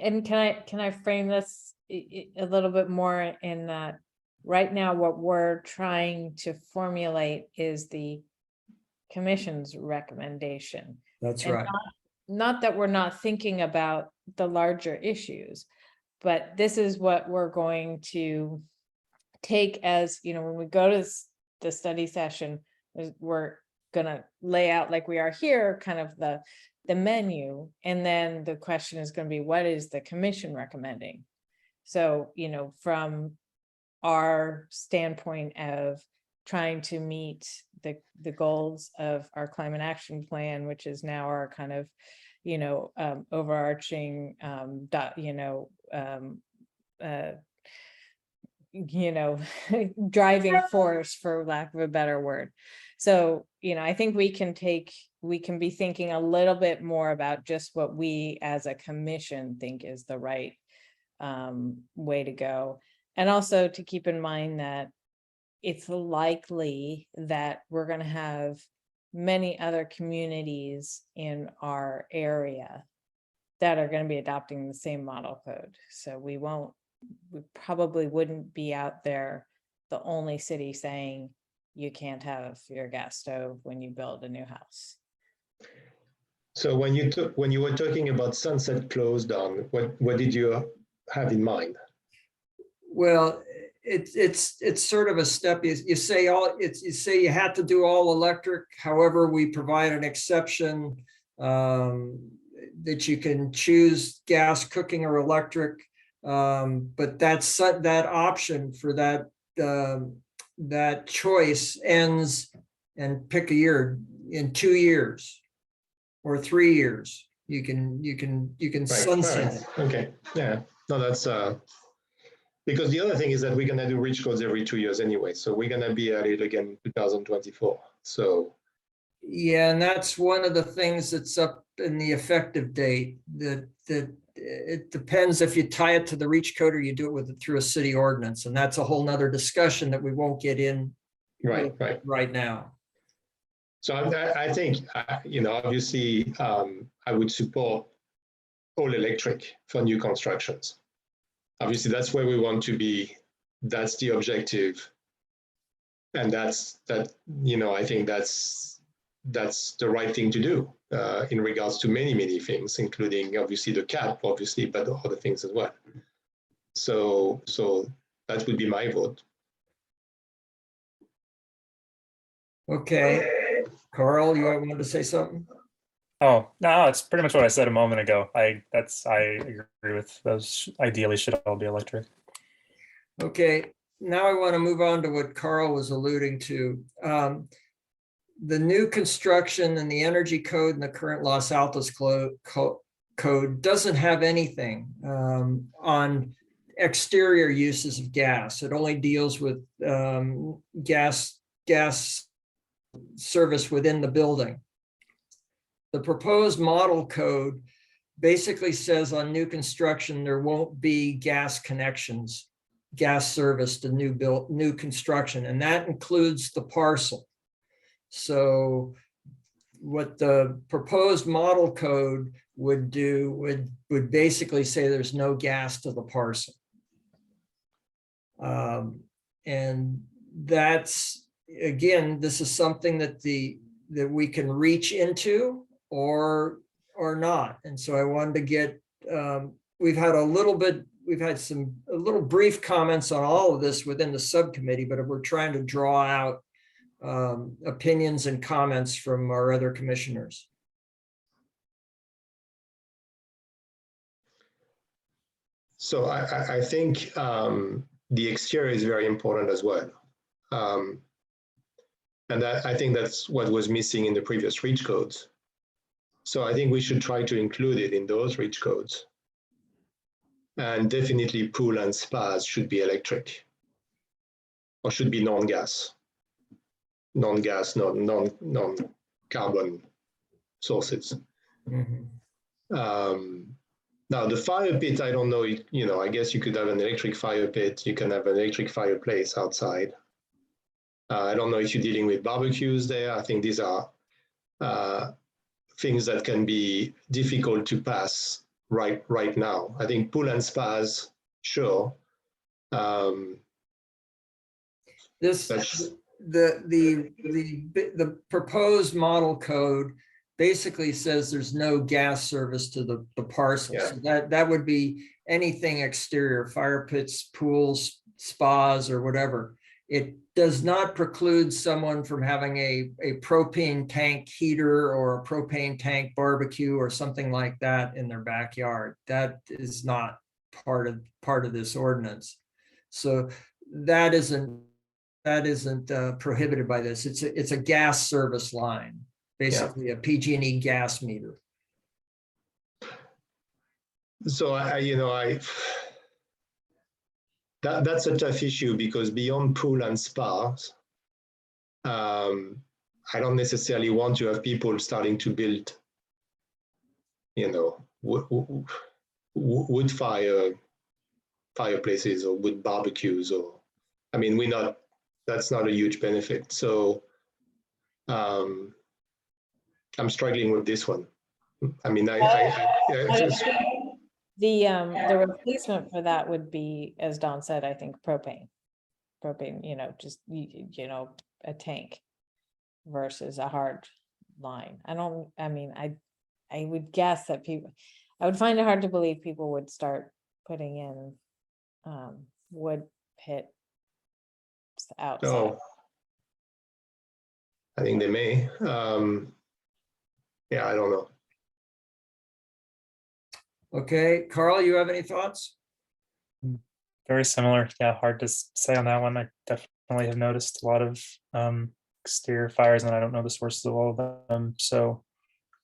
And can I frame this a little bit more in that right now what we're trying to formulate is the commission's recommendation. That's And right. Not that we're not thinking about the larger issues, but this is what we're going to take as, when we go to the study session, we're going to lay out, like we are here, kind of the menu. And then the question is going to be, what is the commission recommending? So, from our standpoint of trying to meet the goals of our climate action plan, which is now our kind of, overarching, driving force, for lack of a better word. So, I think we can be thinking a little bit more about just what we as a commission think is the right way to go. And also to keep in mind that it's likely that we're going to have many other communities in our area that are going to be adopting the same model code. So we probably wouldn't be out there the only city saying you can't have your gas stove when you build a new house. So when you were talking about sunset close down, what did you have in mind? Well, it's sort of a step. You say you had to do all electric. However, we provide an exception that you can choose gas, cooking, or electric. But that option for that choice ends, and pick a year, in 2 years or 3 years. You can Right, sunset it. right. Okay, yeah, no, that's because the other thing is that we're gonna do reach codes every 2 years anyway, so we're gonna be at it again 2024. So yeah, and that's one of the things that's up in the effective date. That it depends if you tie it to the reach code or you do it through a city ordinance, and that's a whole nother discussion that we won't get in right now. So I think obviously I would support all electric for new constructions. Obviously, that's where we want to be. That's the objective. And I think that's the right thing to do in regards to many things, including obviously the cap, obviously, but other things as well. So that would be my vote. Okay, Carl, you wanted to say something? Oh, no, it's pretty much what I said a moment ago. I agree with those. Ideally should all be electric. Okay, now I want to move on to what Carl was alluding to. The new construction and the energy code and the current Los Altos code doesn't have anything on exterior uses of gas. It only deals with gas service within the building. The proposed model code basically says on new construction, there won't be gas connections, gas service to new construction, and that includes the parcel. So what the proposed model code would do would basically say there's no gas to the parcel. And that's, again, this is something that we can reach into or not. And so I wanted to get, we've had some little brief comments on all of this within the subcommittee, but we're trying to draw out opinions and comments from our other commissioners. So I think the exterior is very important as well. And I think that's what was missing in the previous reach codes. So I think we should try to include it in those reach codes. And definitely pool and spas should be electric or should be non-gas, non-carbon sources. Mm-hmm. Now the fire pit, I don't know, I guess you could have an electric fire pit. You can have an electric fireplace outside. I don't know if you're dealing with barbecues there. I think these are things that can be difficult to pass right now. I think pool and spas, sure. The proposed model code basically says there's no gas service to the parcel. Yeah. So that would be anything exterior, fire pits, pools, spas, or whatever. It does not preclude someone from having a propane tank heater or a propane tank barbecue or something like that in their backyard. That is not part of this ordinance. So that isn't that isn't prohibited by this. It's a gas service line, basically a PG&E gas meter. So that's a tough issue because beyond pool and spas, I don't necessarily want to have people starting to build, wood fireplaces or wood barbecues, or, I mean, that's not a huge benefit. So I'm struggling with this one. I mean, The replacement for that would be, as Don said, I think propane, just, a tank versus a hard line. I would guess that I would find it hard to believe people would start putting in wood pit outside. Oh, I think they may. Yeah, I don't know. Okay, Carl, you have any thoughts? Very similar. Yeah, hard to say on that one. I definitely have noticed a lot of exterior fires, and I don't know the sources of all of them. So,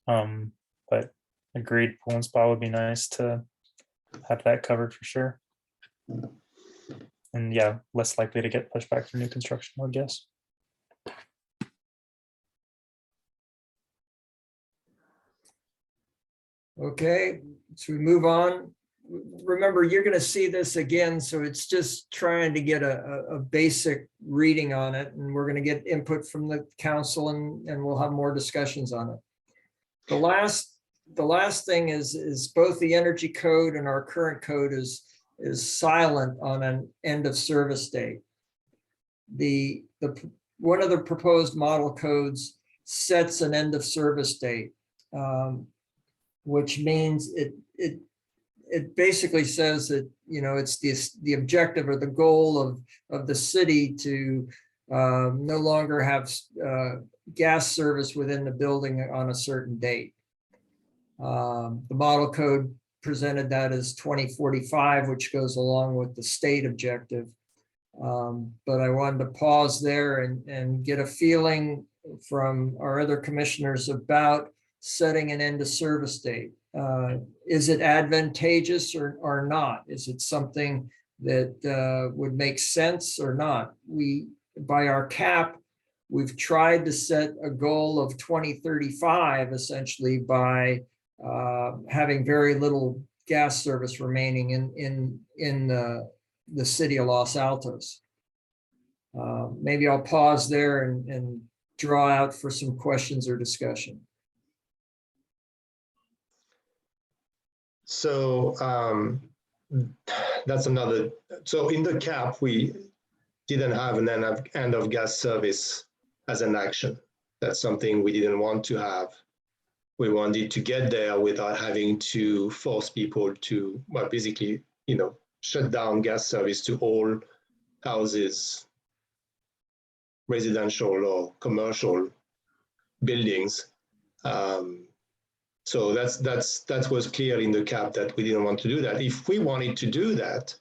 but agreed, pool and spa would be nice to have that covered for sure. And yeah, less likely to get pushback for new construction, I would guess. Okay, so we move on. Remember, you're going to see this again, so it's just trying to get a basic reading on it, and we're going to get input from the council, and we'll have more discussions on it. The last thing is both the energy code and our current code is silent on an end of service date. One of the proposed model codes sets an end of service date, which means it basically says that, it's the objective or the goal of the city to no longer have gas service within the building on a certain date. The model code presented that as 2045, which goes along with the state objective. But I wanted to pause there and get a feeling from our other commissioners about setting an end of service date. Is it advantageous or not? Is it something that would make sense or not? By our cap, we've tried to set a goal of 2035, essentially, by having very little gas service remaining in the city of Los Altos. Maybe I'll pause there and draw out for some questions or discussion. So that's another. So in the cap, we didn't have an end of gas service as an action. That's something we didn't want to have. We wanted to get there without having to force people to, well, basically, shut down gas service to all houses, residential or commercial buildings. So that was clear in the cap that we didn't want to do that. If we wanted to do that,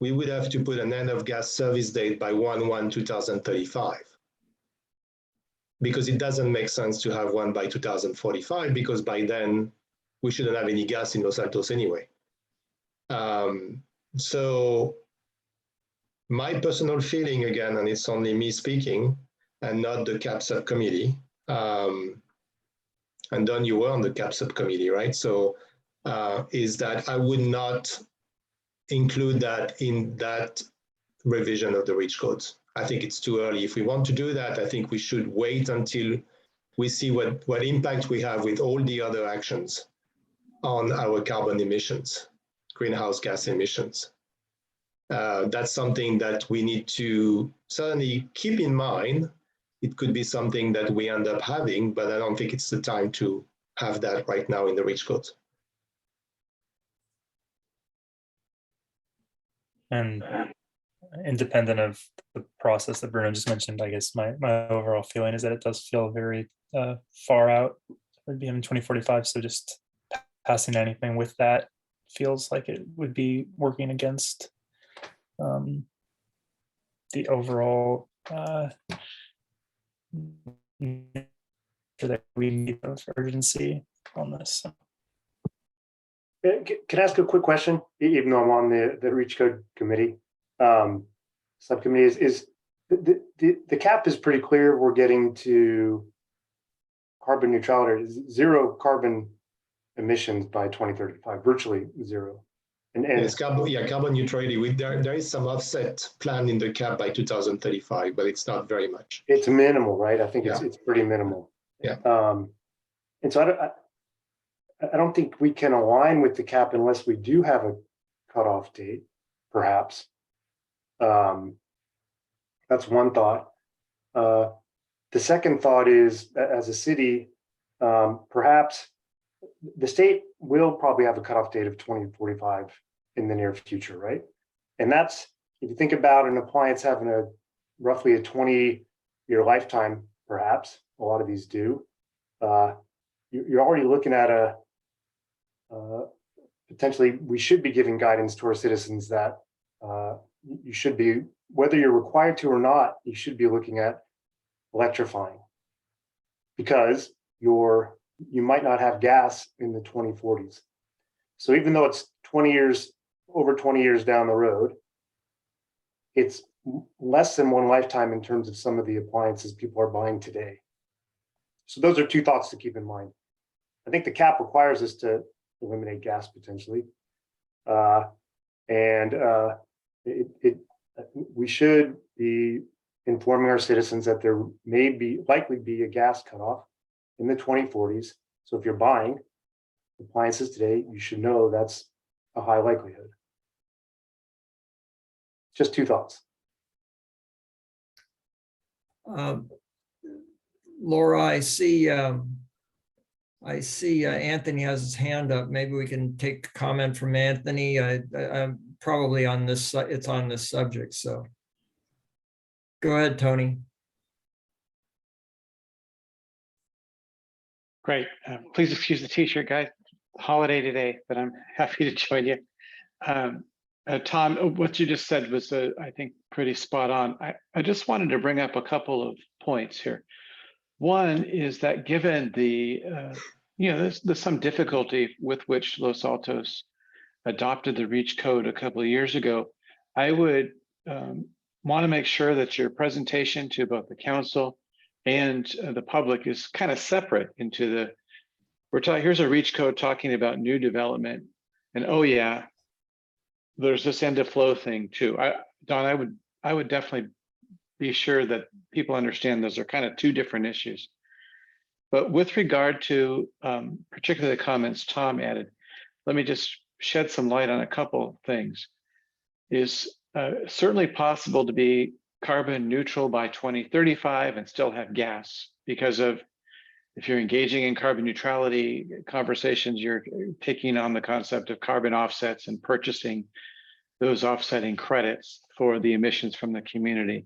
we would have to put an end of gas service date by 1/1/2035. Because it doesn't make sense to have one by 2045, because by then we shouldn't have any gas in Los Altos anyway. So my personal feeling, again, and it's only me speaking and not the CAP subcommittee, and Don, you were on the CAP subcommittee, right? So is that I would not include that in that revision of the REACH codes. I think it's too early. If we want to do that, I think we should wait until we see what impact we have with all the other actions on our carbon emissions, greenhouse gas emissions. That's something that we need to certainly keep in mind. It could be something that we end up having, but I don't think it's the time to have that right now in the REACH codes. And independent of the process that Bruno just mentioned, I guess my overall feeling is that it does feel very far out. It would be in 2045, so just passing anything with that feels like it would be working against the overall that we need of urgency on this. Can I ask a quick question, even though I'm on the Reach Code Committee? Subcommittee is the cap is pretty clear. We're getting to carbon neutrality, zero carbon emissions by 2035, virtually zero. And Yes, carbon neutrality. There is some offset planned in the cap by 2035, but it's not very much. it's minimal, right? I think it's pretty minimal. Yeah. And so I don't think we can align with the cap unless we do have a cutoff date, perhaps. That's one thought. The second thought is, as a city, perhaps the state will probably have a cutoff date of 2045 in the near future, right? And that's, if you think about an appliance having roughly a 20-year lifetime, perhaps, a lot of these do, you're already looking at potentially, we should be giving guidance to our citizens that you should be, whether you're required to or not, you should be looking at electrifying, because you might not have gas in the 2040s. So even though it's over 20 years down the road, it's less than one lifetime in terms of some of the appliances people are buying today. So those are two thoughts to keep in mind. I think the cap requires us to eliminate gas potentially. We should be informing our citizens that there may likely be a gas cutoff in the 2040s. So if you're buying appliances today, you should know that's a high likelihood. Just two thoughts. Laura, I see Anthony has his hand up. Maybe we can take a comment from Anthony. I'm probably on this, it's on this subject, so. Go ahead, Tony. Great. Please excuse the t-shirt, guys. Holiday today, but I'm happy to join you. Tom, what you just said was, I think, pretty spot on. I just wanted to bring up a couple of points here. One is that given the, there's some difficulty with which Los Altos adopted the REACH code a couple of years ago. I would want to make sure that your presentation to both the council and the public is kind of separate into here's a REACH code talking about new development, and oh yeah, there's this end of flow thing too. Don, I would definitely be sure that people understand those are kind of two different issues. But with regard to particularly the comments Tom added, let me just shed some light on a couple things. Is certainly possible to be carbon neutral by 2035 and still have gas, because of, if you're engaging in carbon neutrality conversations, you're taking on the concept of carbon offsets and purchasing those offsetting credits for the emissions from the community.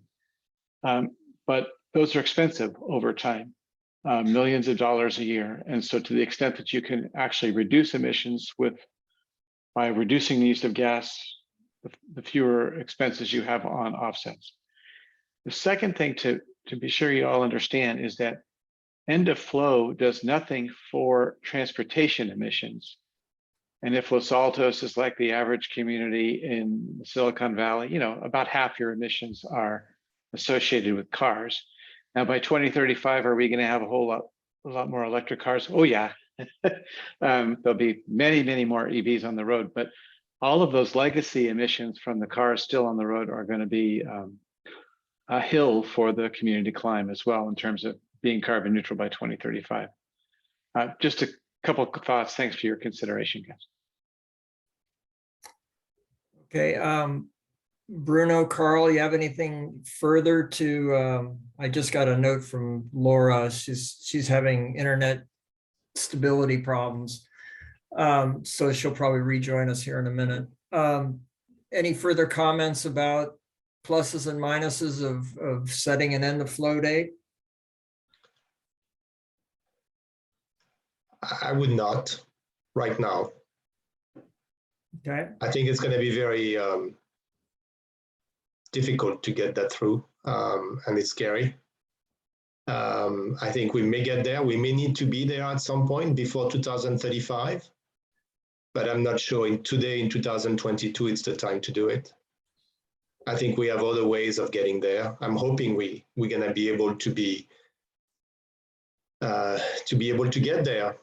But those are expensive over time, millions of dollars a year. And so to the extent that you can actually reduce emissions by reducing the use of gas, the fewer expenses you have on offsets. The second thing to be sure you all understand is that end of flow does nothing for transportation emissions. And if Los Altos is like the average community in Silicon Valley, about half your emissions are associated with cars. Now, by 2035, are we going to have a lot more electric cars? Oh yeah, there'll be many, many more EVs on the road, but all of those legacy emissions from the cars still on the road are going to be a hill for the community to climb as well in terms of being carbon neutral by 2035. Just a couple of thoughts. Thanks for your consideration, guys. Okay, Bruno, Carl, you have anything further to, I just got a note from Laura. She's having internet stability problems. So she'll probably rejoin us here in a minute. Any further comments about pluses and minuses of setting an end of flow date? I would not right now. Okay. I think it's going to be very difficult to get that through, and it's scary. I think we may get there. We may need to be there at some point before 2035, but I'm not sure today in 2022 it's the time to do it. I think we have other ways of getting there. I'm hoping we're gonna be able to get there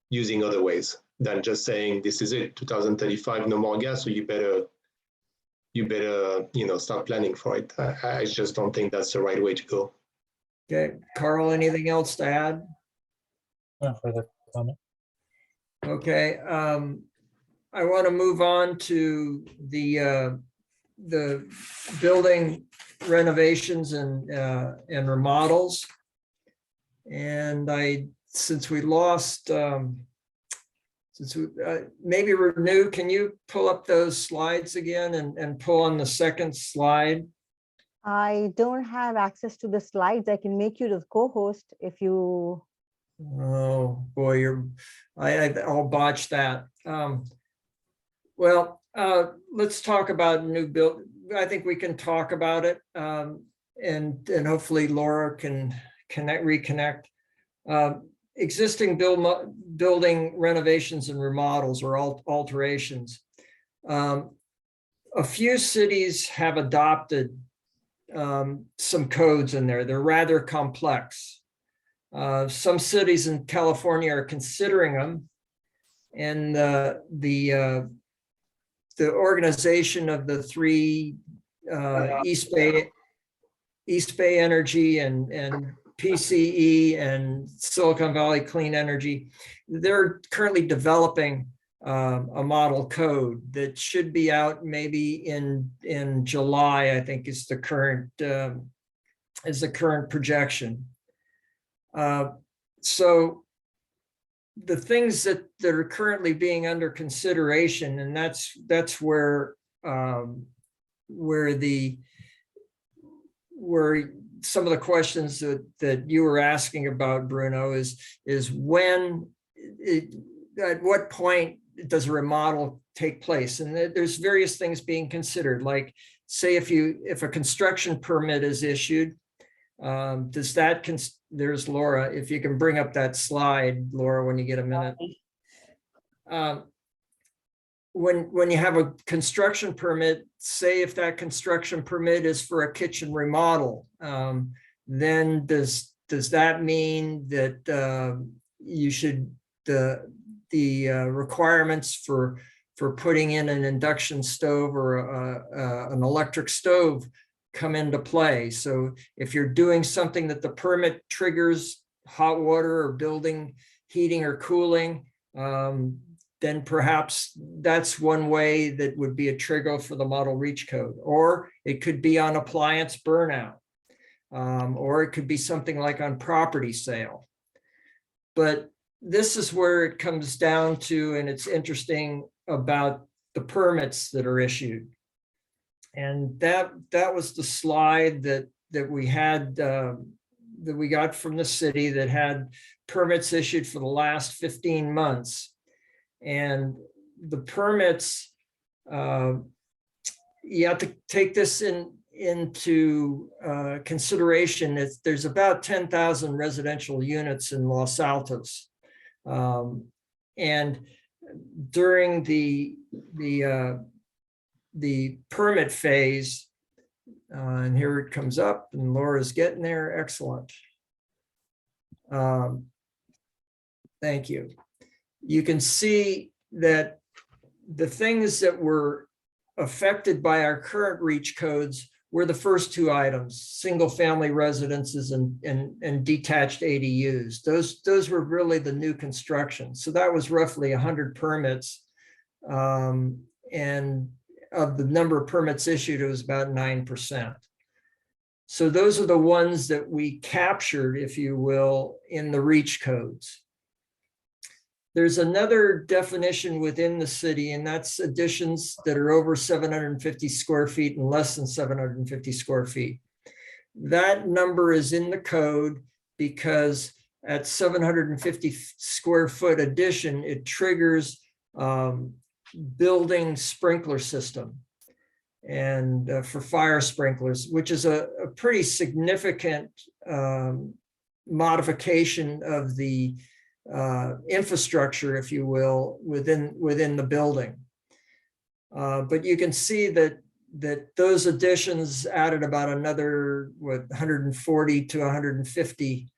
using other ways than just saying this is it, 2035, no more gas, so you better start planning for it. I just don't think that's the right way to go. Okay, Carl, anything else to add? No further comment. Okay, I want to move on to the building renovations and remodels. And since we lost, maybe Renew, can you pull up those slides again and pull on the second slide? I don't have access to the slides. I can make you the co-host if you. Oh boy, I'll botch that. Well, let's talk about new build. I think we can talk about it, and hopefully Laura can reconnect. Existing building renovations and remodels or alterations. A few cities have adopted some codes in there. They're rather complex. Some cities in California are considering them, and the organization of the three East Bay Energy and PCE and Silicon Valley Clean Energy, they're currently developing a model code that should be out maybe in July, I think is the current projection. So the things that are currently being under consideration, and that's where some of the questions that you were asking about, Bruno, is at what point does a remodel take place? And there's various things being considered, like say if a construction permit is issued, does that, there's Laura, if you can bring up that slide, Laura, when you get a minute. When you have a construction permit, say if that construction permit is for a kitchen remodel, then does that mean that you should the requirements for putting in an induction stove or an electric stove come into play? So if you're doing something that the permit triggers hot water or building heating or cooling, then perhaps that's one way that would be a trigger for the model reach code. Or it could be on appliance burnout, or it could be something like on property sale. But this is where it comes down to, and it's interesting about the permits that are issued. And that was the slide that we had, that we got from the city that had permits issued for the last 15 months. And the permits, you have to take this into consideration. There's about 10,000 residential units in Los Altos. And during the permit phase, and here it comes up, and Laura's getting there. Excellent. Thank you. You can see that the things that were affected by our current reach codes were the first two items: single family residences and detached ADUs. Those were really the new construction. So that was roughly 100 permits. And of the number of permits issued, it was about 9%. So those are the ones that we captured, if you will, in the reach codes. There's another definition within the city, and that's additions that are over 750 square feet and less than 750 square feet. That number is in the code because at 750 square foot addition, it triggers building sprinkler system. and for fire sprinklers, which is a pretty significant modification of the infrastructure, if you will, within the building. But you can see that those additions added about another 140 to 150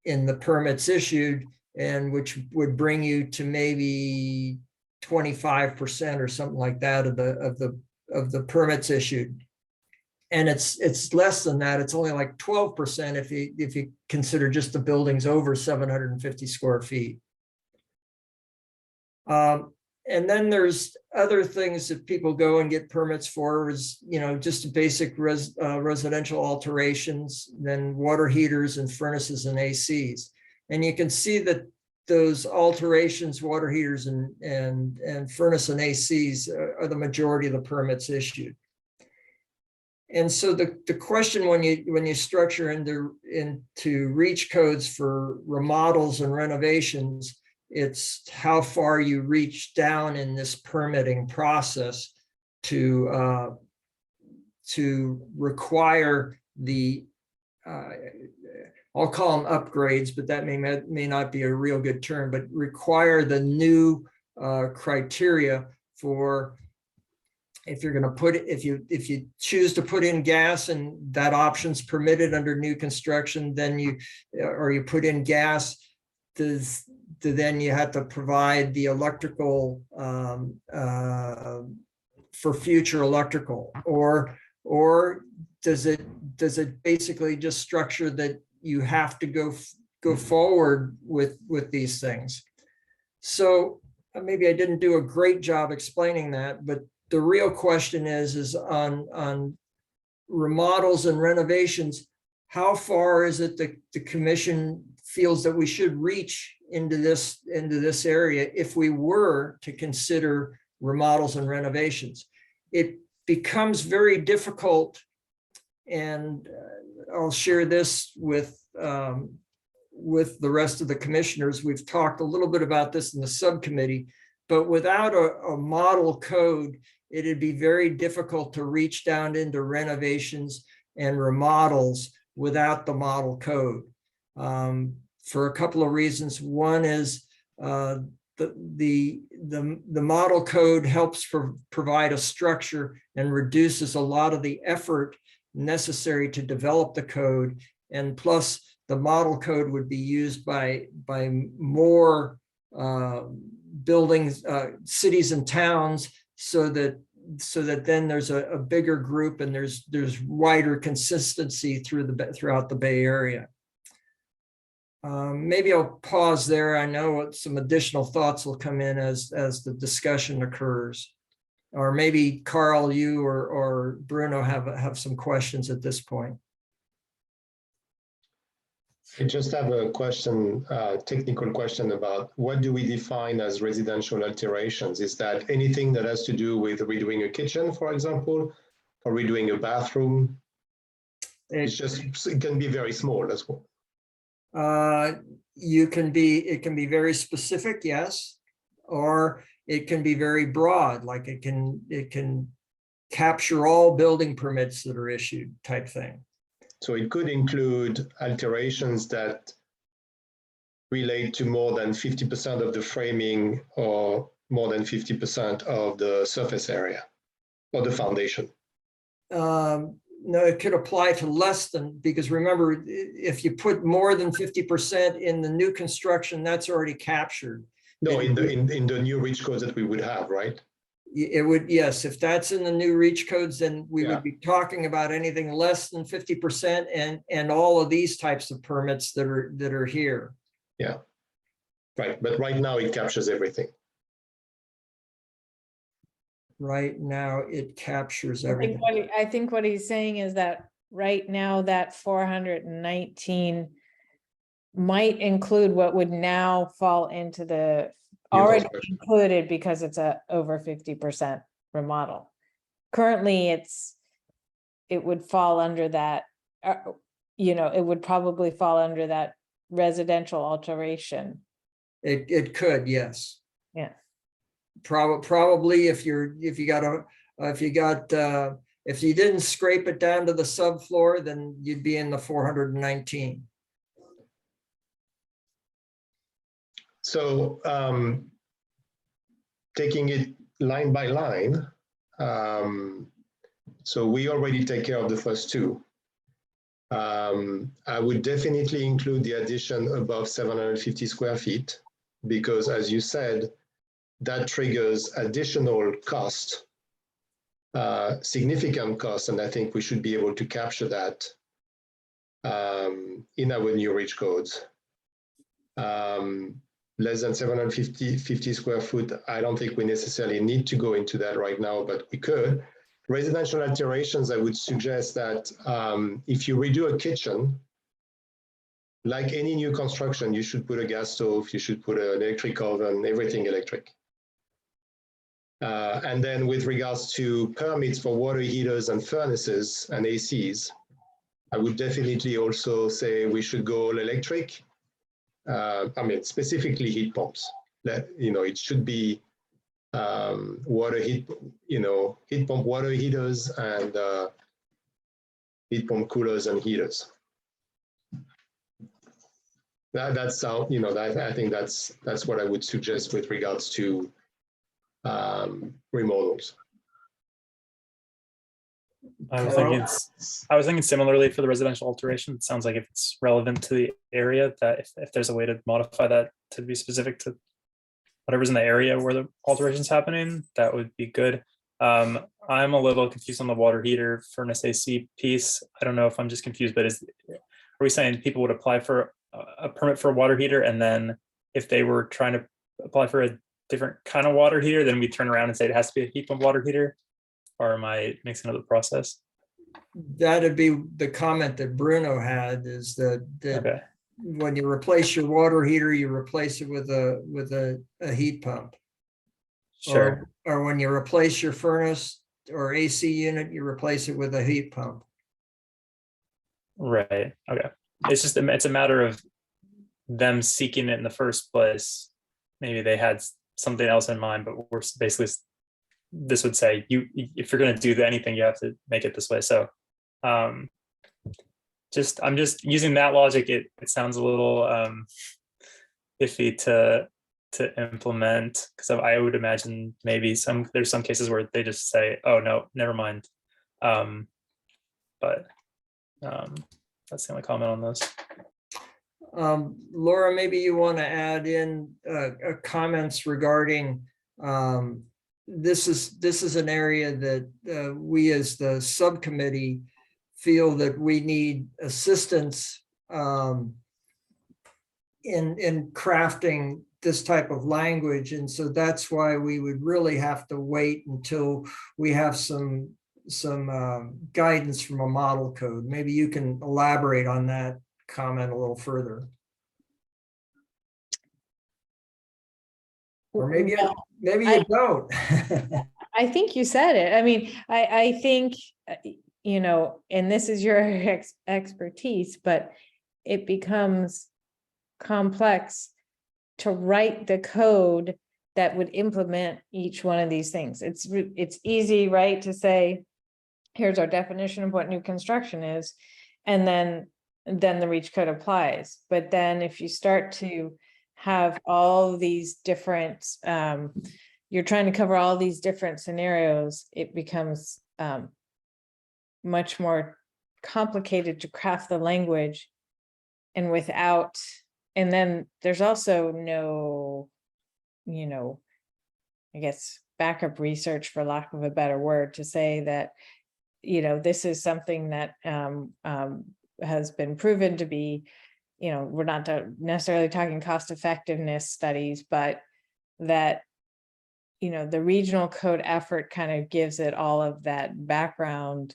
in the permits issued, and which would bring you to maybe 25% or something like that of the permits issued. And it's less than that. It's only like 12% if you consider just the buildings over 750 square feet. And then there's other things that people go and get permits for, is, you know, just basic residential alterations, then water heaters and furnaces and ACs. And you can see that those alterations, water heaters and furnace and ACs are the majority of the permits issued. And so the question when you structure into reach codes for remodels and renovations, it's how far you reach down in this permitting process to require the I'll call them upgrades, but that may not be a real good term, but require the new criteria for, if you're going to put it, if you choose to put in gas and that option's permitted under new construction, then you put in gas, then you have to provide the electrical for future electrical, or does it basically just structure that you have to go forward with these things? So maybe I didn't do a great job explaining that, but the real question is on remodels and renovations, how far is it that the commission feels that we should reach into this area if we were to consider remodels and renovations? It becomes very difficult, and I'll share this with the rest of the commissioners. We've talked a little bit about this in the subcommittee, but without a model code, it'd be very difficult to reach down into renovations and remodels without the model code, for a couple of reasons. One is the model code helps provide a structure and reduces a lot of the effort necessary to develop the code, and plus the model code would be used by more buildings, cities and towns, so that then there's a bigger group and there's wider consistency throughout the Bay Area. Maybe I'll pause there. I know some additional thoughts will come in as the discussion occurs. Or maybe Carl, you or Bruno have some questions at this point. I just have a question, technical question about what do we define as residential alterations? Is that anything that has to do with redoing a kitchen, for example, or redoing a bathroom? It can be very small as well. It can be very specific, yes, or it can be very broad, like it can capture all building permits that are issued type thing. So it could include alterations that relate to more than 50% of the framing or more than 50% of the surface area or the foundation. No, it could apply to less than, because remember, if you put more than 50% in the new construction, that's already captured. No, in the new reach codes that we would have, right? It would, yes. If that's in the new reach codes, then we would be talking about anything less than 50% and all of these types of permits that are here. Yeah, right. But right now it captures everything. Right now it captures everything. I think what he's saying is that right now that 419 might include what would now fall into the already included because it's a over 50% remodel. Currently it would fall under that, it would probably fall under that residential alteration. It could, yes. Yeah. Probably if you got If you got, if you didn't scrape it down to the subfloor, then you'd be in the 419. So taking it line by line, so we already take care of the first two. I would definitely include the addition above 750 square feet, because as you said, that triggers additional cost, significant cost, and I think we should be able to capture that in our new reach codes. Less than 750 square foot, I don't think we necessarily need to go into that right now, but we could. Residential alterations, I would suggest that if you redo a kitchen, like any new construction, you should put a gas stove, you should put an electric oven, everything electric. And then with regards to permits for water heaters and furnaces and ACs, I would definitely also say we should go all electric. I mean, specifically heat pumps. That, you know, it should be water heat, you know, heat pump water heaters and heat pump coolers and heaters. That's how, you know, I think that's what I would suggest with regards to remodels. I was thinking similarly for the residential alteration. It sounds like if it's relevant to the area, that if there's a way to modify that to be specific to whatever's in the area where the alteration's happening, that would be good. I'm a little confused on the water heater furnace AC piece. I don't know if I'm just confused, but are we saying people would apply for a permit for a water heater, and then if they were trying to apply for a different kind of water heater, then we turn around and say it has to be a heat pump water heater? Or am I mixing up the process? That'd be the comment that Bruno had, is that Okay. when you replace your water heater, you replace it with a heat pump. Sure. Or when you replace your furnace or AC unit, you replace it with a heat pump. Right. Okay. It's just it's a matter of them seeking it in the first place. Maybe they had something else in mind, but we're basically, this would say if you're going to do anything, you have to make it this way. So I'm just using that logic. It sounds a little iffy to implement, because I would imagine maybe there's some cases where they just say, oh no, never mind. But that's the only comment on those. Laura, maybe you want to add in comments regarding this is an area that we as the subcommittee feel that we need assistance in crafting this type of language. And so that's why we would really have to wait until we have some guidance from a model code. Maybe you can elaborate on that comment a little further. Or maybe you don't. I think you said it. I mean, I think, you know, and this is your expertise, but it becomes complex to write the code that would implement each one of these things. It's easy, right, to say, here's our definition of what new construction is, and then the reach code applies. But then if you start to have all these different, you're trying to cover all these different scenarios, it becomes much more complicated to craft the language. And then there's also no, you know, I guess backup research, for lack of a better word, to say that, you know, this is something that has been proven to be, you know, we're not necessarily talking cost effectiveness studies, but that, you know, the regional code effort kind of gives it all of that background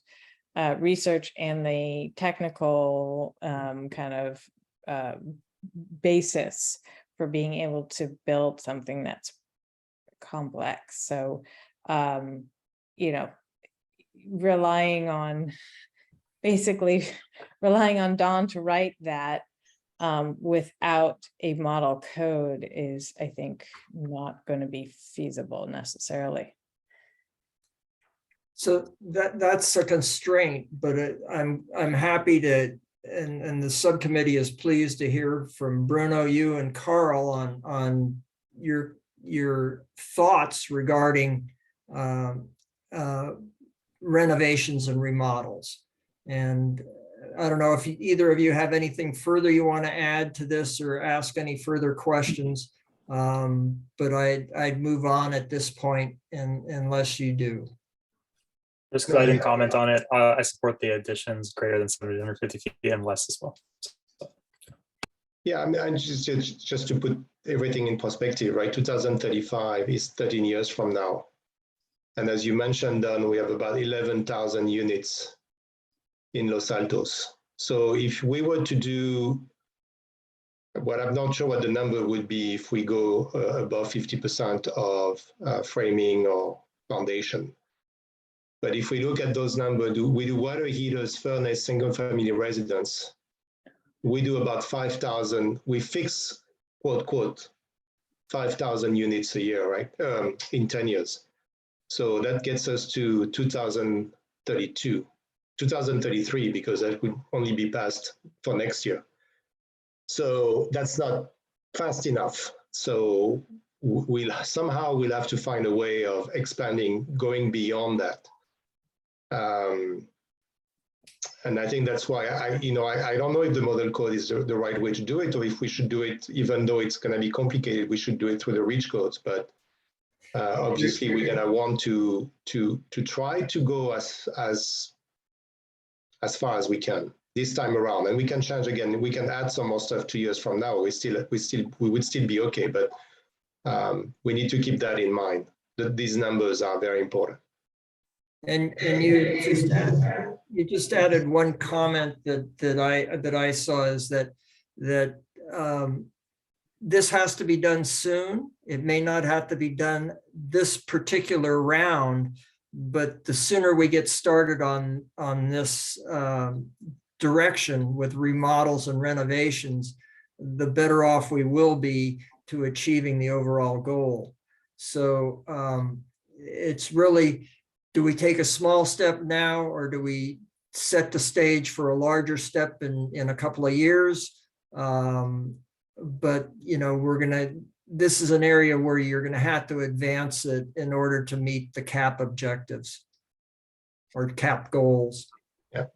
research and the technical kind of basis for being able to build something that's complex. So, you know, basically relying on Dawn to write that without a model code is, I think, not going to be feasible necessarily. So that's a constraint, but I'm happy to, and the subcommittee is pleased to hear from Bruno, you and Carl on your thoughts regarding renovations and remodels. And I don't know if either of you have anything further you want to add to this or ask any further questions. But I'd move on at this point unless you do. Just because I didn't comment on it, I support the additions greater than 750 feet and less as well. Yeah, I mean, just to put everything in perspective, right? 2035 is 13 years from now. And as you mentioned, Don, we have about 11,000 units in Los Altos. So if we were to do, well, I'm not sure what the number would be if we go above 50% of framing or foundation. But if we look at those numbers, we do water heaters, furnace, single family residence. We do about 5,000, we fix, quote, quote, 5,000 units a year, right? In 10 years. So that gets us to 2033, because that would only be passed for next year. So that's not fast enough. So we'll have to find a way of expanding, going beyond that. And I think that's why I don't know if the model code is the right way to do it, or if we should do it, even though it's going to be complicated, we should do it through the reach codes. But obviously, we're going to want to try to go as far as we can this time around, and we can change again. We can add some more stuff 2 years from now. We would still be okay, but we need to keep that in mind. That these numbers are very important. And you just added one comment that I saw is that this has to be done soon. It may not have to be done this particular round, but the sooner we get started on this direction with remodels and renovations, the better off we will be to achieving the overall goal. So it's really, do we take a small step now, or do we set the stage for a larger step in a couple of years? But this is an area where you're gonna have to advance it in order to meet the CAP objectives or CAP goals. Yeah.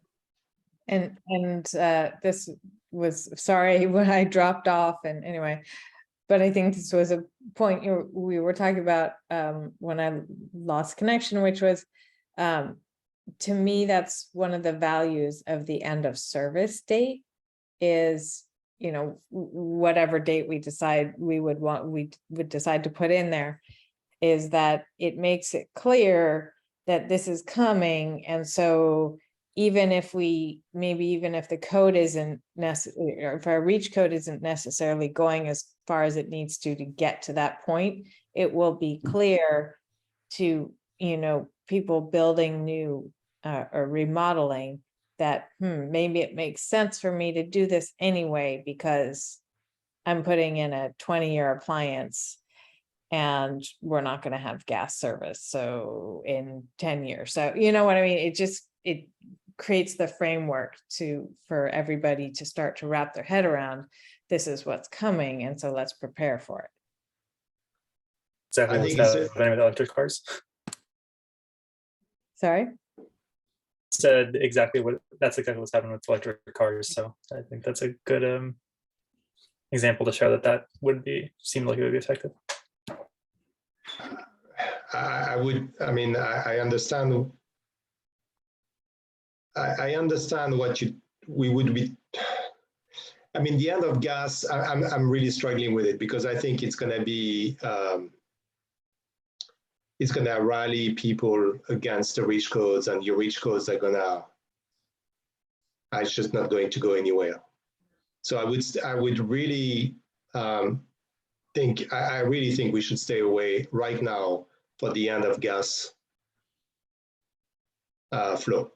And this was, sorry when I dropped off, and anyway, but I think this was a point we were talking about when I lost connection, which was, to me, that's one of the values of the end of service date is, whatever date we decide we would decide to put in there, is that it makes it clear that this is coming. And so even if the code isn't necessary, or if our reach code isn't necessarily going as far as it needs to get to that point, it will be clear to, people building new or remodeling that, maybe it makes sense for me to do this anyway, because I'm putting in a 20-year appliance and we're not going to have gas service. So in 10 years, so you know what I mean? It creates the framework for everybody to start to wrap their head around, this is what's coming, and so let's prepare for it. Exactly what's happening with electric cars. Sorry? Said exactly that's exactly what's happening with electric cars. So I think that's a good example to show that seem like it would be effective. I understand. I understand what we would be. I mean, the end of gas, I'm really struggling with it, because I think it's going to be, it's going to rally people against the reach codes, and your reach codes are it's just not going to go anywhere. So I would really think, I really think we should stay away right now for the end of gas flow.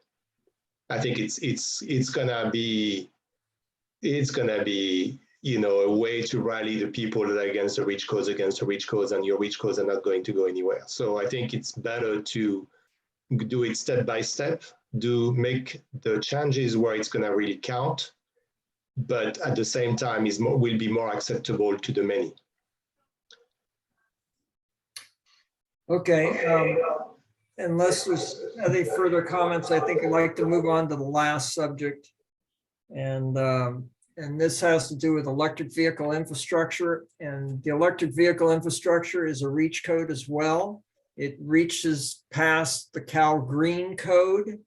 I think it's gonna be a way to rally the people that are against the reach codes, and your reach codes are not going to go anywhere. So I think it's better to do it step by step, make the changes where it's going to really count, but at the same time will be more acceptable to the many. Okay, unless there's any further comments, I think I'd like to move on to the last subject. And this has to do with electric vehicle infrastructure. And the electric vehicle infrastructure is a REACH code as well. It reaches past the Cal Green code.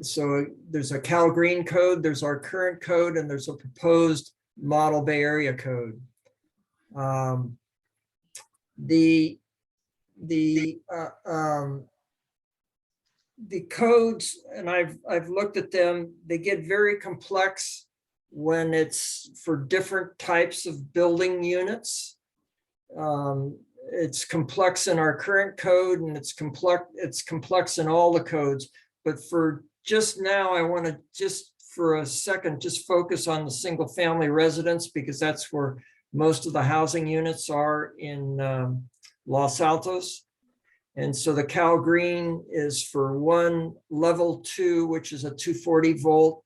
So there's a Cal Green code, there's our current code, and there's a proposed model Bay Area code. The codes, and I've looked at them, they get very complex when it's for different types of building units. It's complex in our current code, and it's complex in all the codes. But for just now, I want to just for a second just focus on the single family residence, because that's where most of the housing units are in Los Altos. And so the Cal Green is for one level 2, which is a 240 volt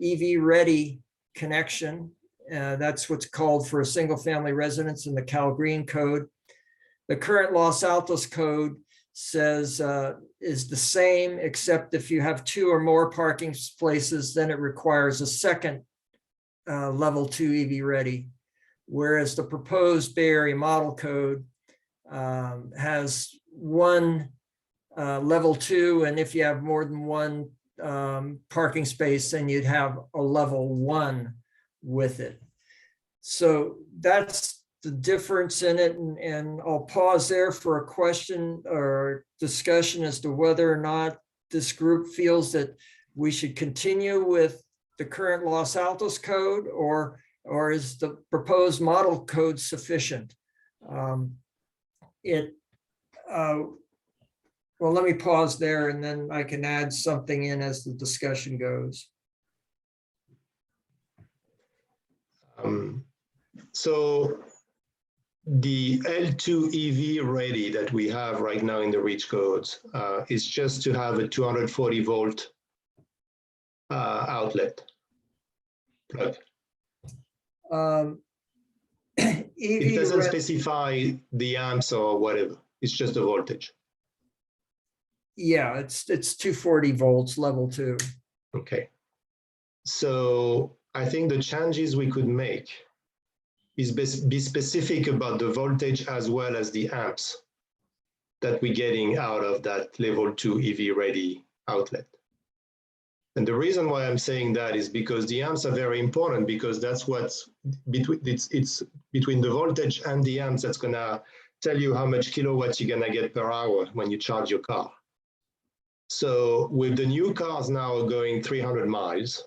EV ready connection. That's what's called for a single family residence in the Cal Green code. The current Los Altos code says is the same, except if you have 2 or more parking places, then it requires a second level 2 EV ready. Whereas the proposed Bay Area model code has one level 2, and if you have more than one parking space, then you'd have a level 1 with it. So that's the difference in it, and I'll pause there for a question or discussion as to whether or not this group feels that we should continue with the current Los Altos code, or is the proposed model code sufficient? Well, let me pause there, and then I can add something in as the discussion goes. So the L2 EV ready that we have right now in the REACH codes is just to have a 240 volt outlet plug. It doesn't specify the amps or whatever. It's just the voltage. Yeah, it's 240 volts, level 2. Okay. So I think the changes we could make is be specific about the voltage as well as the amps that we're getting out of that level 2 EV ready outlet. And the reason why I'm saying that is because the amps are very important, because that's what's between, it's between the voltage and the amps that's gonna tell you how much kilowatts you're gonna get per hour when you charge your car. So with the new cars now going 300 miles,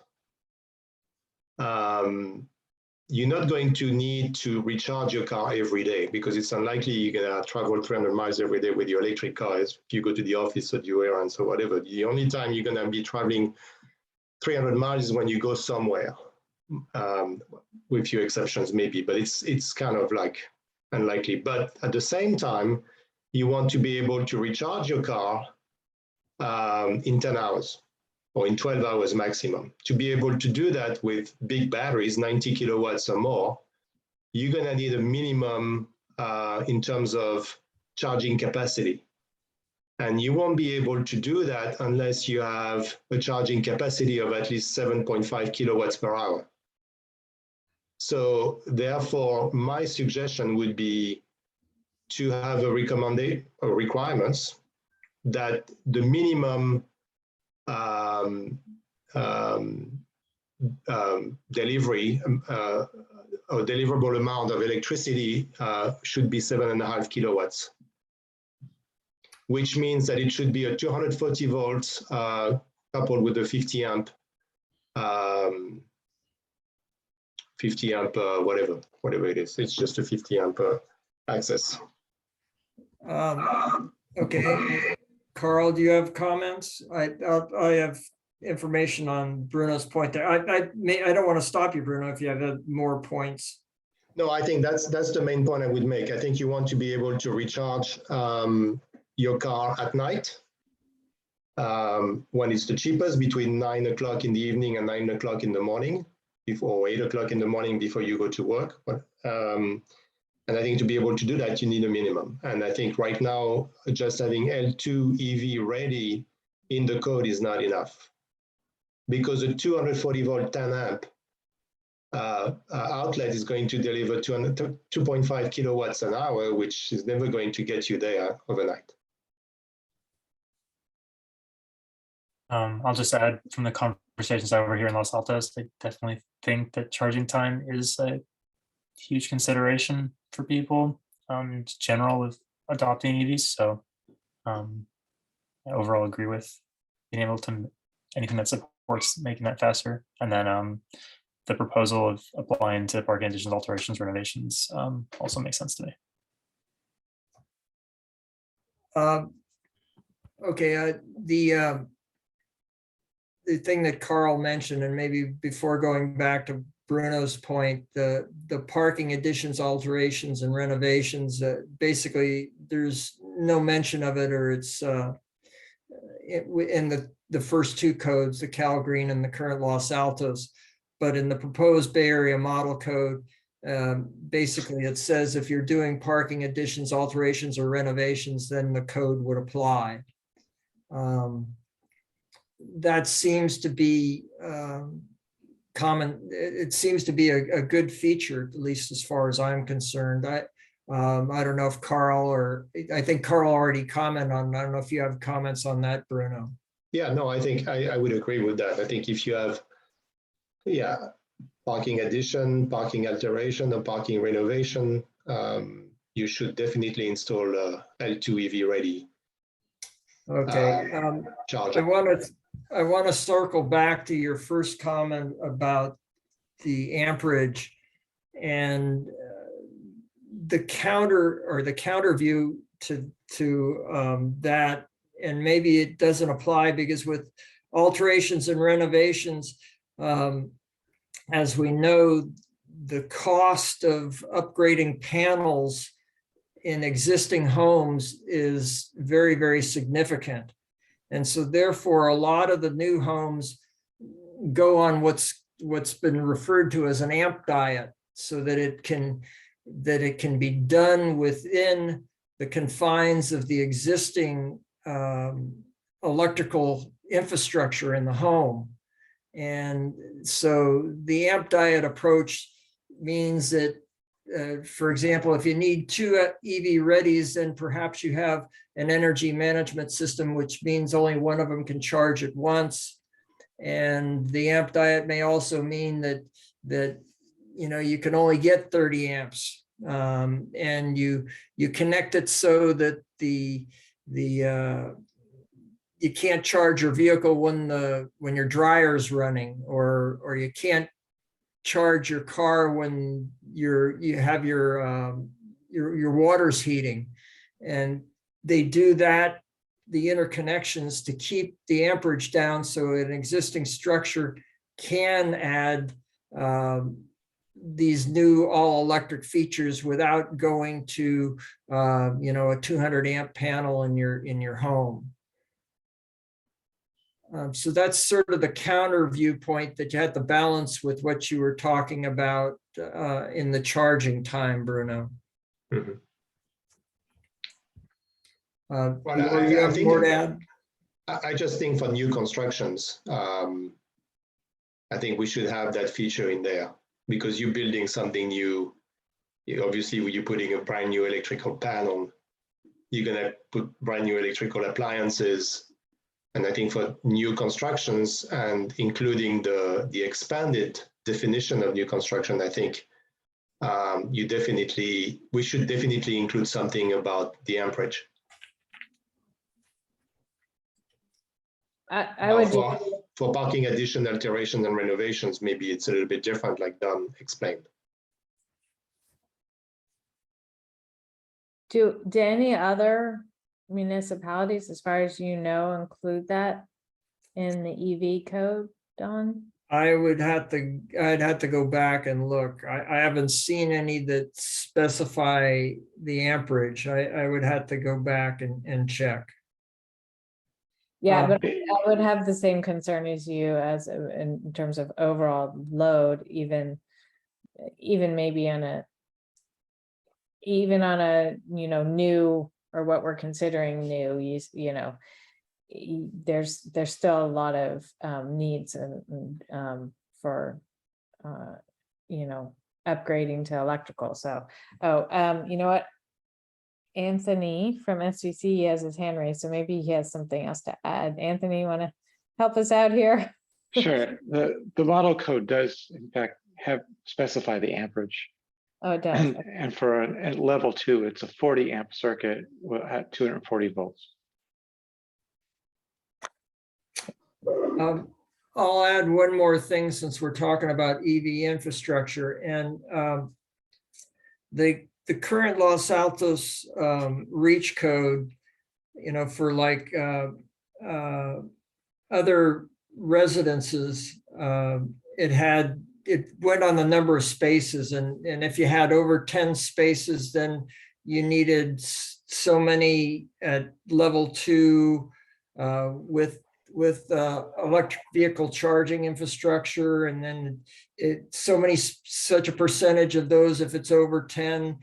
you're not going to need to recharge your car every day, because it's unlikely you're gonna travel 300 miles every day with your electric car if you go to the office or do errands or whatever. The only time you're gonna be traveling 300 miles is when you go somewhere, with few exceptions maybe, but it's kind of like unlikely. But at the same time, you want to be able to recharge your car in 10 hours or in 12 hours maximum. To be able to do that with big batteries, 90 kilowatts or more, you're gonna need a minimum in terms of charging capacity. And you won't be able to do that unless you have a charging capacity of at least 7.5 kilowatts per hour. So therefore, my suggestion would be to have a requirements that the minimum delivery or deliverable amount of electricity should be 7.5 kilowatts, which means that it should be a 240 volts coupled with a 50 amp, whatever it is. It's just a 50 amp access. Okay, Carl, do you have comments? I have information on Bruno's point there. I don't want to stop you, Bruno, if you have more points. No, I think that's the main point I would make. I think you want to be able to recharge your car at night, when it's the cheapest, between 9 o'clock in the evening and 9 o'clock in the morning, before 8 o'clock in the morning before you go to work. And I think to be able to do that, you need a minimum. And I think right now, just having L2 EV ready in the code is not enough, because a 240 volt 10 amp outlet is going to deliver 2.5 kilowatts an hour, which is never going to get you there overnight. I'll just add from the conversations over here in Los Altos, I definitely think that charging time is a huge consideration for people in general with adopting EVs. So I overall agree with being able to anything that supports making that faster. And then the proposal of applying to parking additions, alterations, renovations also makes sense to me. Okay, the thing that Carl mentioned, and maybe before going back to Bruno's point, the parking additions, alterations, and renovations, basically there's no mention of it, or it's in the first two codes, the Cal Green and the current Los Altos. But in the proposed Bay Area Model Code, basically it says if you're doing parking additions, alterations, or renovations, then the code would apply. That seems to be common. It seems to be a good feature, at least as far as I'm concerned. I don't know if Carl, or I think Carl already commented on, I don't know if you have comments on that, Bruno. Yeah, no, I think I would agree with that. I think if you have, parking addition, parking alteration, or parking renovation, you should definitely install L2 EV ready. Okay. Charger. I want to circle back to your first comment about the amperage and the counter view to that, and maybe it doesn't apply because with alterations and renovations, as we know, the cost of upgrading panels in existing homes is very, very significant. And so therefore, a lot of the new homes go on what's been referred to as an amp diet, so that it can be done within the confines of the existing electrical infrastructure in the home. And so the amp diet approach means that, for example, if you need 2 EV readies, then perhaps you have an energy management system, which means only one of them can charge at once. And the amp diet may also mean that you can only get 30 amps, and you connect it so that you can't charge your vehicle when your dryer's running, or you can't charge your car when you have your water's heating. And they do that, the interconnections, to keep the amperage down, so an existing structure can add these new all-electric features without going to a 200 amp panel in your home. So that's sort of the counter viewpoint, that you had to balance with what you were talking about in the charging time, Bruno. Mm-hmm. You have more to add? I just think for new constructions, I think we should have that feature in there, because you're building something new. Obviously, when you're putting a brand new electrical panel, you're going to put brand new electrical appliances. And I think for new constructions, and including the expanded definition of new construction, I think we should definitely include something about the amperage. I would for parking addition, alteration, and renovations, maybe it's a little bit different, like Don explained. do any other municipalities, as far as you know, include that in the EV code, Don? I'd have to go back and look. I haven't seen any that specify the amperage. I would have to go back and check. Yeah, Um, but I would have the same concern as you as in terms of overall load, even maybe on a new, or what we're considering new, there's still a lot of needs and for upgrading to electrical. So you know what, Anthony from SVC has his hand raised, so maybe he has something else to add. Anthony, you want to help us out here? Sure. The model code does in fact specify the amperage. Oh, it does. And for at level 2, it's a 40 amp circuit at 240 volts. I'll add one more thing since we're talking about EV infrastructure, and the current Los Altos reach code, for like other residences, it went on the number of spaces, and if you had over 10 spaces, then you needed so many at level 2 with electric vehicle charging infrastructure, and then such a percentage of those, if it's over 10,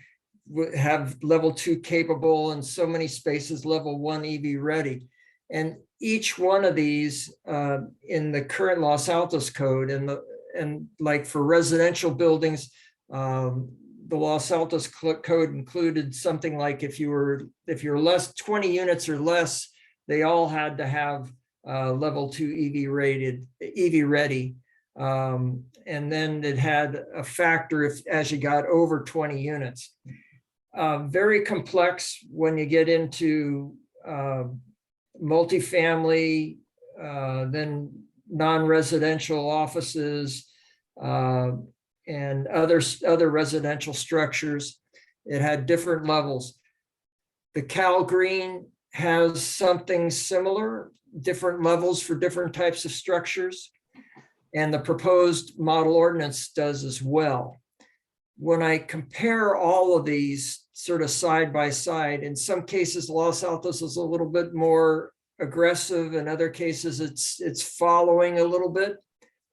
have level 2 capable, and so many spaces level 1 EV ready. And each one of these in the current Los Altos code, and like for residential buildings, the Los Altos code included something like if you're less 20 units or less, they all had to have level 2 EV ready. And then it had a factor as you got over 20 units. Very complex when you get into multifamily, then non-residential offices, and other residential structures. It had different levels. The Cal Green has something similar, different levels for different types of structures, and the proposed model ordinance does as well. When I compare all of these sort of side by side, in some cases Los Altos is a little bit more aggressive, in other cases it's following a little bit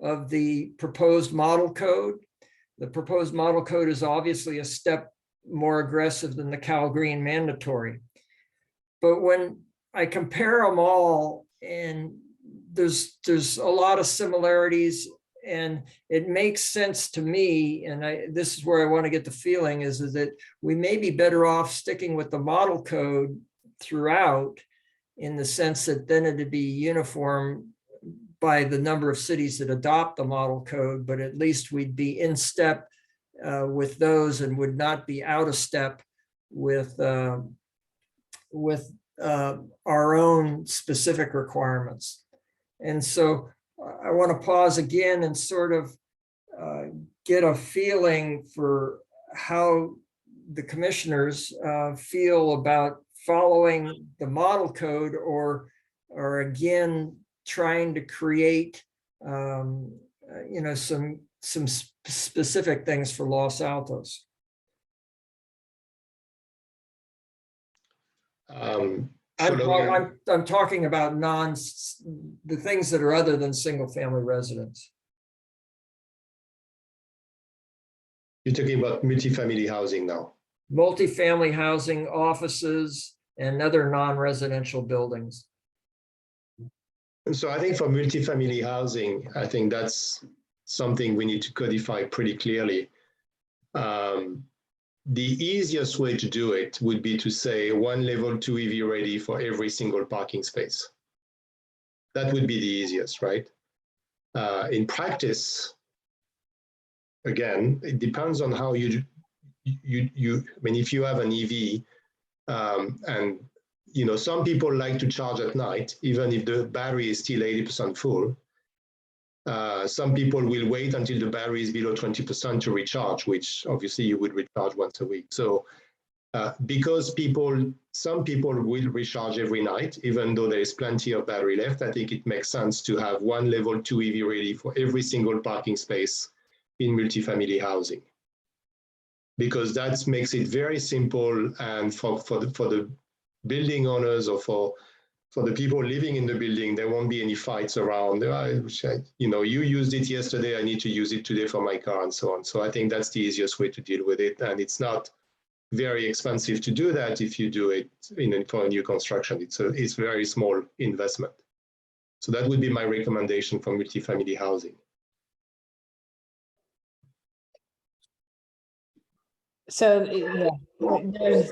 of the proposed model code. The proposed model code is obviously a step more aggressive than the Cal Green mandatory. But when I compare them all, and there's a lot of similarities, and it makes sense to me, and this is where I want to get the feeling is that we may be better off sticking with the model code throughout, in the sense that then it'd be uniform by the number of cities that adopt the model code, but at least we'd be in step with those and would not be out of step with our own specific requirements. And so I want to pause again and sort of get a feeling for how the commissioners feel about following the model code, or again trying to create some specific things for Los Altos. I'm talking about the things that are other than single family residence. You're talking about multifamily housing now. Multifamily housing, offices, and other non-residential buildings. And so I think for multifamily housing, I think that's something we need to codify pretty clearly. The easiest way to do it would be to say one level 2 EV ready for every single parking space. That would be the easiest, right? In practice, again, it depends on how I mean, if you have an EV, and some people like to charge at night, even if the battery is still 80% full. Some people will wait until the battery is below 20% to recharge, which obviously you would recharge once a week. So Because some people will recharge every night, even though there is plenty of battery left. I think it makes sense to have one level 2 EV ready for every single parking space in multifamily housing, because that makes it very simple, and for the building owners or for the people living in the building, there won't be any fights around. You used it yesterday, I need to use it today for my car, and so on. So I think that's the easiest way to deal with it, and it's not very expensive to do that if you do it for a new construction. It's very small investment. So that would be my recommendation for multifamily housing. So yeah, there's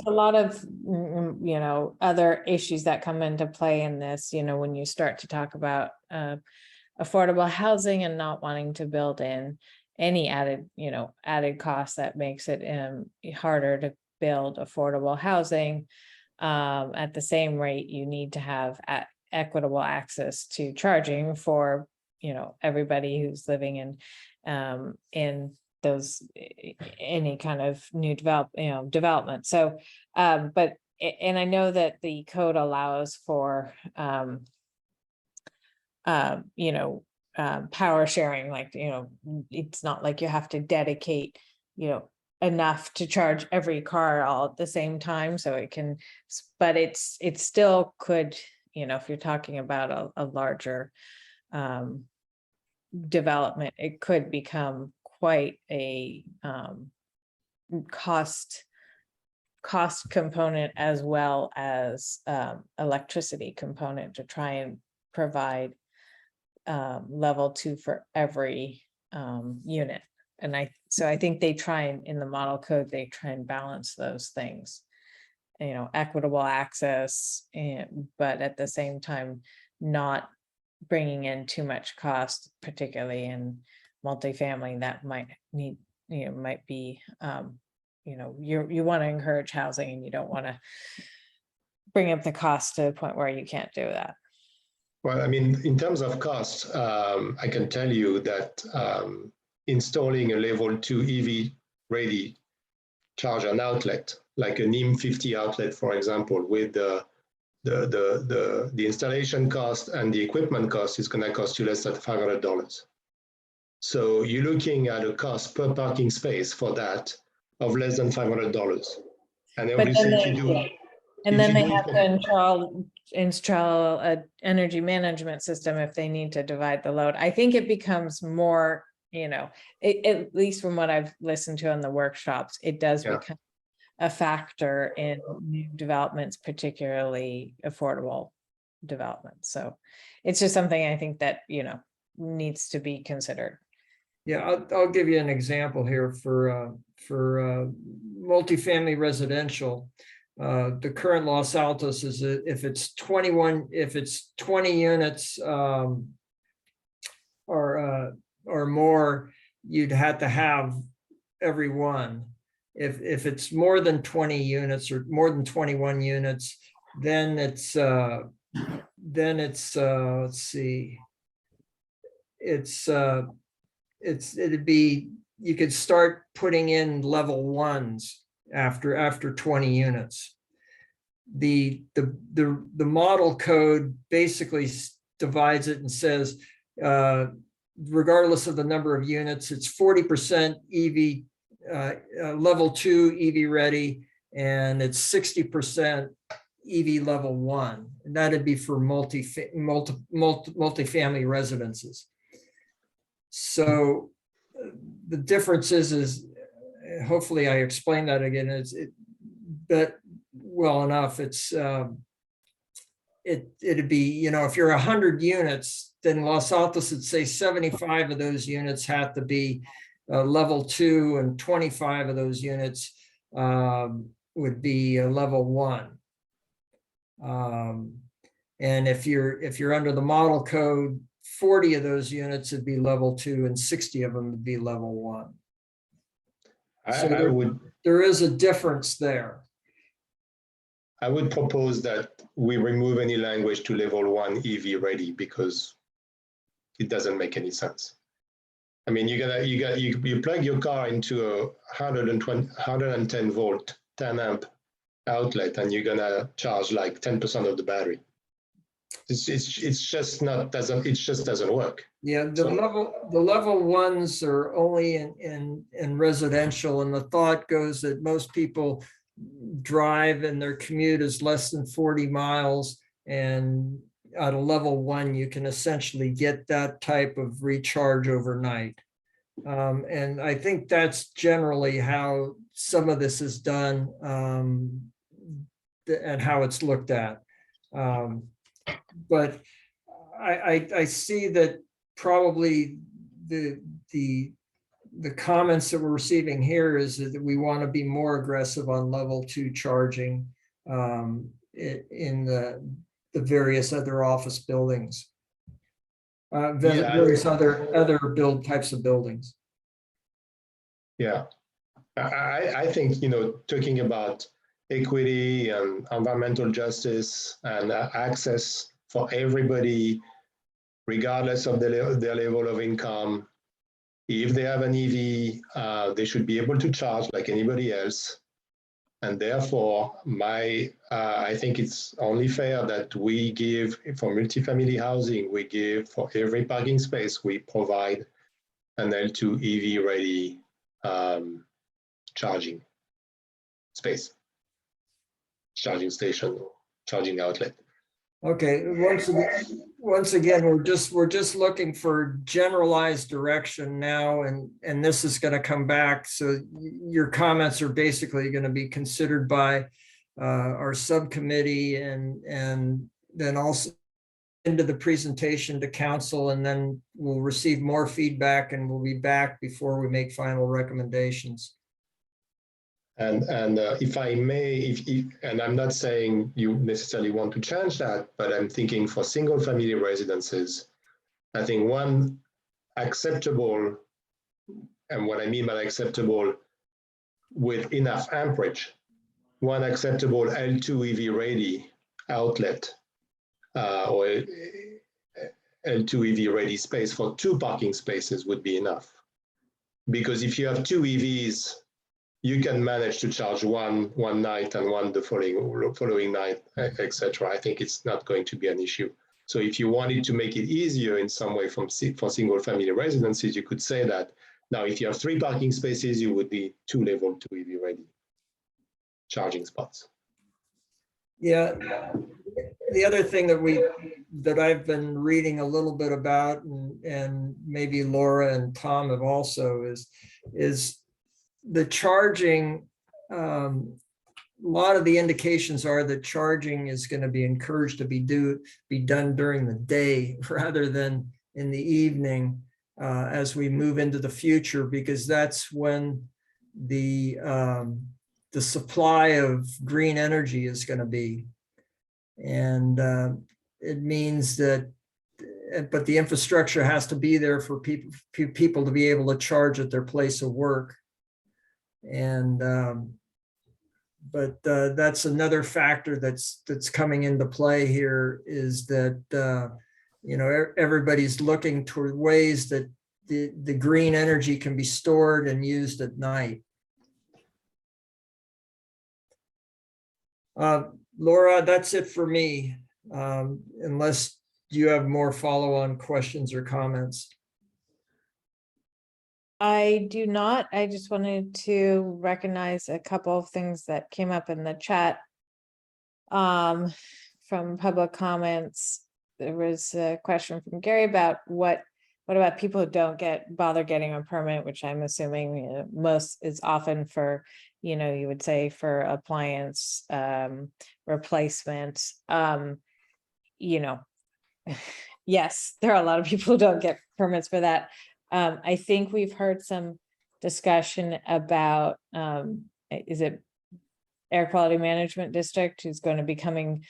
a lot of other issues that come into play in this. When you start to talk about affordable housing and not wanting to build in any added cost that makes it harder to build affordable housing. At the same rate, you need to have equitable access to charging for everybody who's living in those any kind of new development. So but I know that the code allows for power sharing, like it's not like you have to dedicate enough to charge every car all at the same time, so it can, but it still could, if you're talking about a larger development, it could become quite a cost component as well as electricity component to try and provide level 2 for every unit. And I think they try and, in the model code, they try and balance those things, equitable access, but at the same time not bringing in too much cost, particularly in multifamily that might need, might be, you want to encourage housing and you don't want to bring up the cost to the point where you can't do that. Well, I mean, in terms of cost, I can tell you that installing a level 2 EV ready charger and outlet, like a NIM 50 outlet, for example, with the installation cost and the equipment cost is going to cost you less than $500. So you're looking at a cost per parking space for that of less than $500. And obviously, if you do. Yeah. And then they have to install an energy management system if they need to divide the load. I think it becomes more, at least from what I've listened to on the workshops, it does become a factor in new developments, particularly affordable developments. So it's just something I think that, needs to be considered. Yeah, I'll give you an example here for multifamily residential. The current Los Altos is if it's 20 units or more, you'd have to have every one. If it's more than 20 units or more than 21 units, then it's let's see, it'd be, you could start putting in level 1s after 20 units. The model code basically divides it and says, regardless of the number of units, it's 40% EV, level 2 EV ready, and it's 60% EV level 1. And that'd be for multifamily residences. So the difference is hopefully I explained that again. But well enough. It'd be, if you're 100 units, then Los Altos would say 75 of those units have to be level 2, and 25 of those units would be level 1. And if you're under the model code, 40 of those units would be level 2 and 60 of them would be level 1. So there is a difference there. I would propose that we remove any language to level 1 EV ready, because it doesn't make any sense. I mean, you plug your car into a 110 volt 10 amp outlet and you're gonna charge like 10% of the battery. It's just not doesn't it just doesn't work. Yeah, So- the level ones are only in residential, and the thought goes that most people drive and their commute is less than 40 miles. And at a level one, you can essentially get that type of recharge overnight. And I think that's generally how some of this is done, and how it's looked at. But I see that probably the comments that we're receiving here is that we want to be more aggressive on level 2 charging in the various other office buildings. Various other build types of buildings. Yeah, I think, talking about equity and environmental justice and access for everybody, regardless of their level of income. If they have an EV, they should be able to charge like anybody else. And therefore, I think it's only fair that we give, for multifamily housing, we give for every parking space, we provide an L2 EV ready charging space, charging station, charging outlet. Okay, once again, we're just looking for generalized direction now, and this is going to come back. So your comments are basically going to be considered by our subcommittee, and then also into the presentation to council, and then we'll receive more feedback, and we'll be back before we make final recommendations. And if I may, and I'm not saying you necessarily want to change that, but I'm thinking for single family residences, I think one acceptable, and what I mean by acceptable, with enough amperage, one acceptable L2 EV ready outlet or L2 EV ready space for 2 parking spaces would be enough. Because if you have 2 EVs, you can manage to charge one night and one the following night, etc. I think it's not going to be an issue. So if you wanted to make it easier in some way for single family residences, you could say that now if you have 3 parking spaces, you would need 2 level 2 EV ready charging spots. Yeah, the other thing that I've been reading a little bit about, and maybe Laura and Tom have also, is the charging. A lot of the indications are that charging is going to be encouraged to be done during the day rather than in the evening as we move into the future, because that's when the supply of green energy is going to be. And it means that, but the infrastructure has to be there for people to be able to charge at their place of work. And but that's another factor that's coming into play here, is that everybody's looking toward ways that the green energy can be stored and used at night. Laura, that's it for me, unless you have more follow-on questions or comments. I do not. I just wanted to recognize a couple of things that came up in the chat from public comments. There was a question from Gary about what about people who don't bother getting a permit, which I'm assuming most is often for, you would say for appliance replacement. Yes, there are a lot of people who don't get permits for that. I think we've heard some discussion about, is it Air Quality Management District, who's going to be coming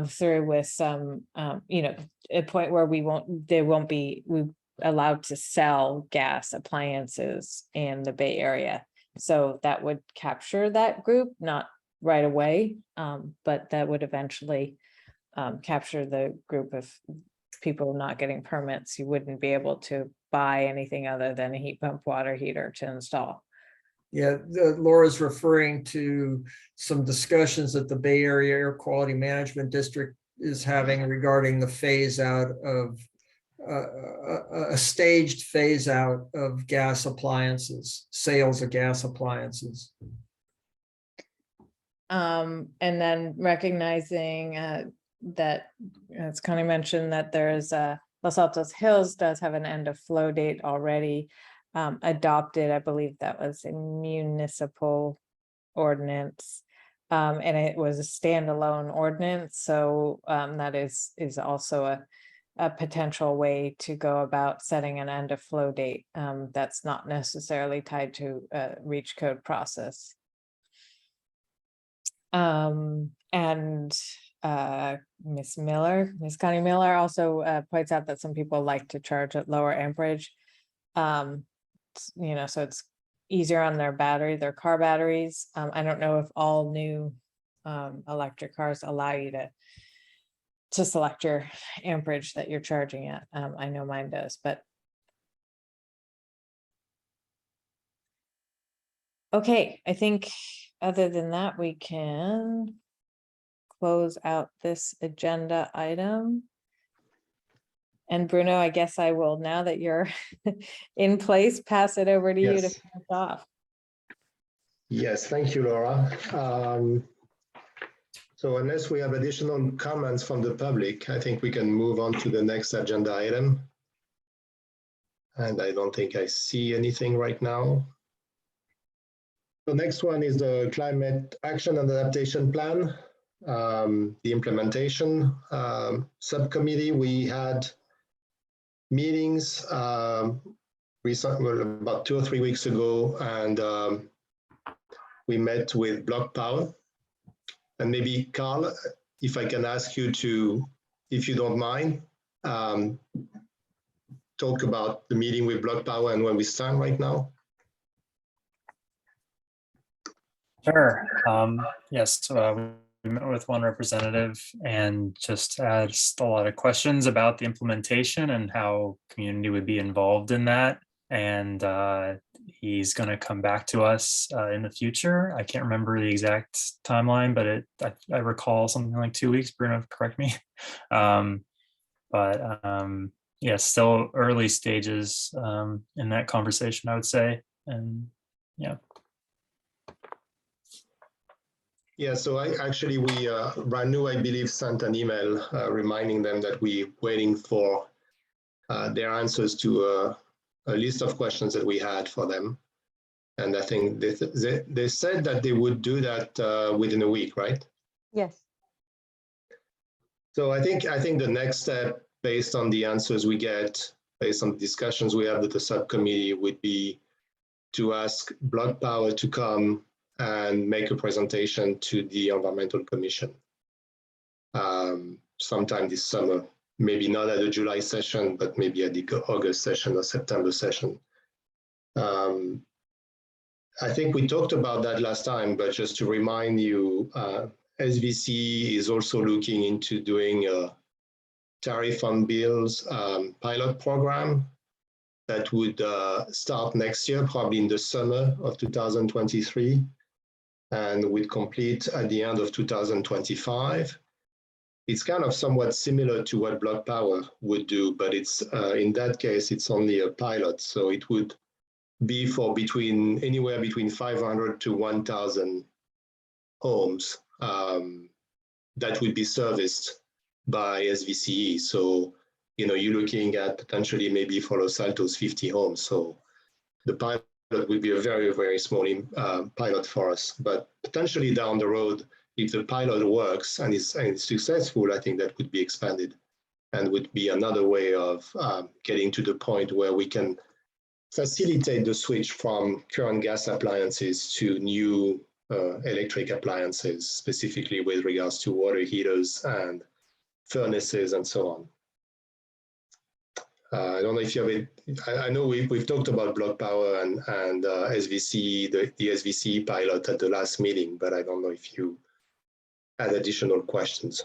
through with some, a point where they won't be allowed to sell gas appliances in the Bay Area. So that would capture that group, not right away, but that would eventually capture the group of people not getting permits. You wouldn't be able to buy anything other than a heat pump water heater to install. Yeah, Laura's referring to some discussions that the Bay Area Air Quality Management District is having regarding the phase out of a staged phase out of gas appliances, sales of gas appliances. And then recognizing that, as Connie mentioned, that there's Los Altos Hills does have an end of flow date already adopted. I believe that was a municipal ordinance. And it was a standalone ordinance. So that is also a potential way to go about setting an end of flow date. That's not necessarily tied to a reach code process. And Miss Connie Miller also points out that some people like to charge at lower amperage. You know, so it's easier on their car batteries. I don't know if all new electric cars allow you to select your amperage that you're charging at. I know mine does, but okay, I think other than that, we can close out this agenda item. And Bruno, I guess I will, now that you're in place, pass it over to you to Yes. finish off. Yes, thank you, Laura. So unless we have additional comments from the public, I think we can move on to the next agenda item. And I don't think I see anything right now. The next one is the Climate Action and Adaptation Plan, the implementation subcommittee. We had meetings recently, about 2 or 3 weeks ago, and we met with Block Power. And maybe Carl, if I can ask you to, if you don't mind, talk about the meeting with Block Power and where we stand right now. Sure. Yes, we met with one representative and just asked a lot of questions about the implementation and how community would be involved in that. And he's going to come back to us in the future. I can't remember the exact timeline, but I recall something like 2 weeks. Bruno, correct me. Yeah, still early stages in that conversation, I would say. And yeah. Yeah, so Ranu, I believe, sent an email reminding them that we're waiting for their answers to a list of questions that we had for them. And I think they said that they would do that within a week, right? Yes. So I think the next step, based on the answers we get, based on the discussions we have with the subcommittee, would be to ask Block Power to come and make a presentation to the Environmental Commission sometime this summer. Maybe not at the July session, but maybe at the August session or September session. I think we talked about that last time, but just to remind you, SVC is also looking into doing a tariff on bills pilot program that would start next year, probably in the summer of 2023, and would complete at the end of 2025. It's kind of somewhat similar to what Block Power would do, but it's in that case, it's only a pilot. So it would be for anywhere between 500 to 1,000 homes that would be serviced by SVCE. So, you know, you're looking at potentially maybe for Los Altos 50 homes. So the pilot would be a very, very small pilot for us, but potentially down the road, if the pilot works and is successful, I think that would be expanded and would be another way of getting to the point where we can facilitate the switch from current gas appliances to new electric appliances, specifically with regards to water heaters and furnaces and so on. I don't know if you have it. I know we've talked about Block Power and SVC, the SVC pilot at the last meeting, but I don't know if you had additional questions.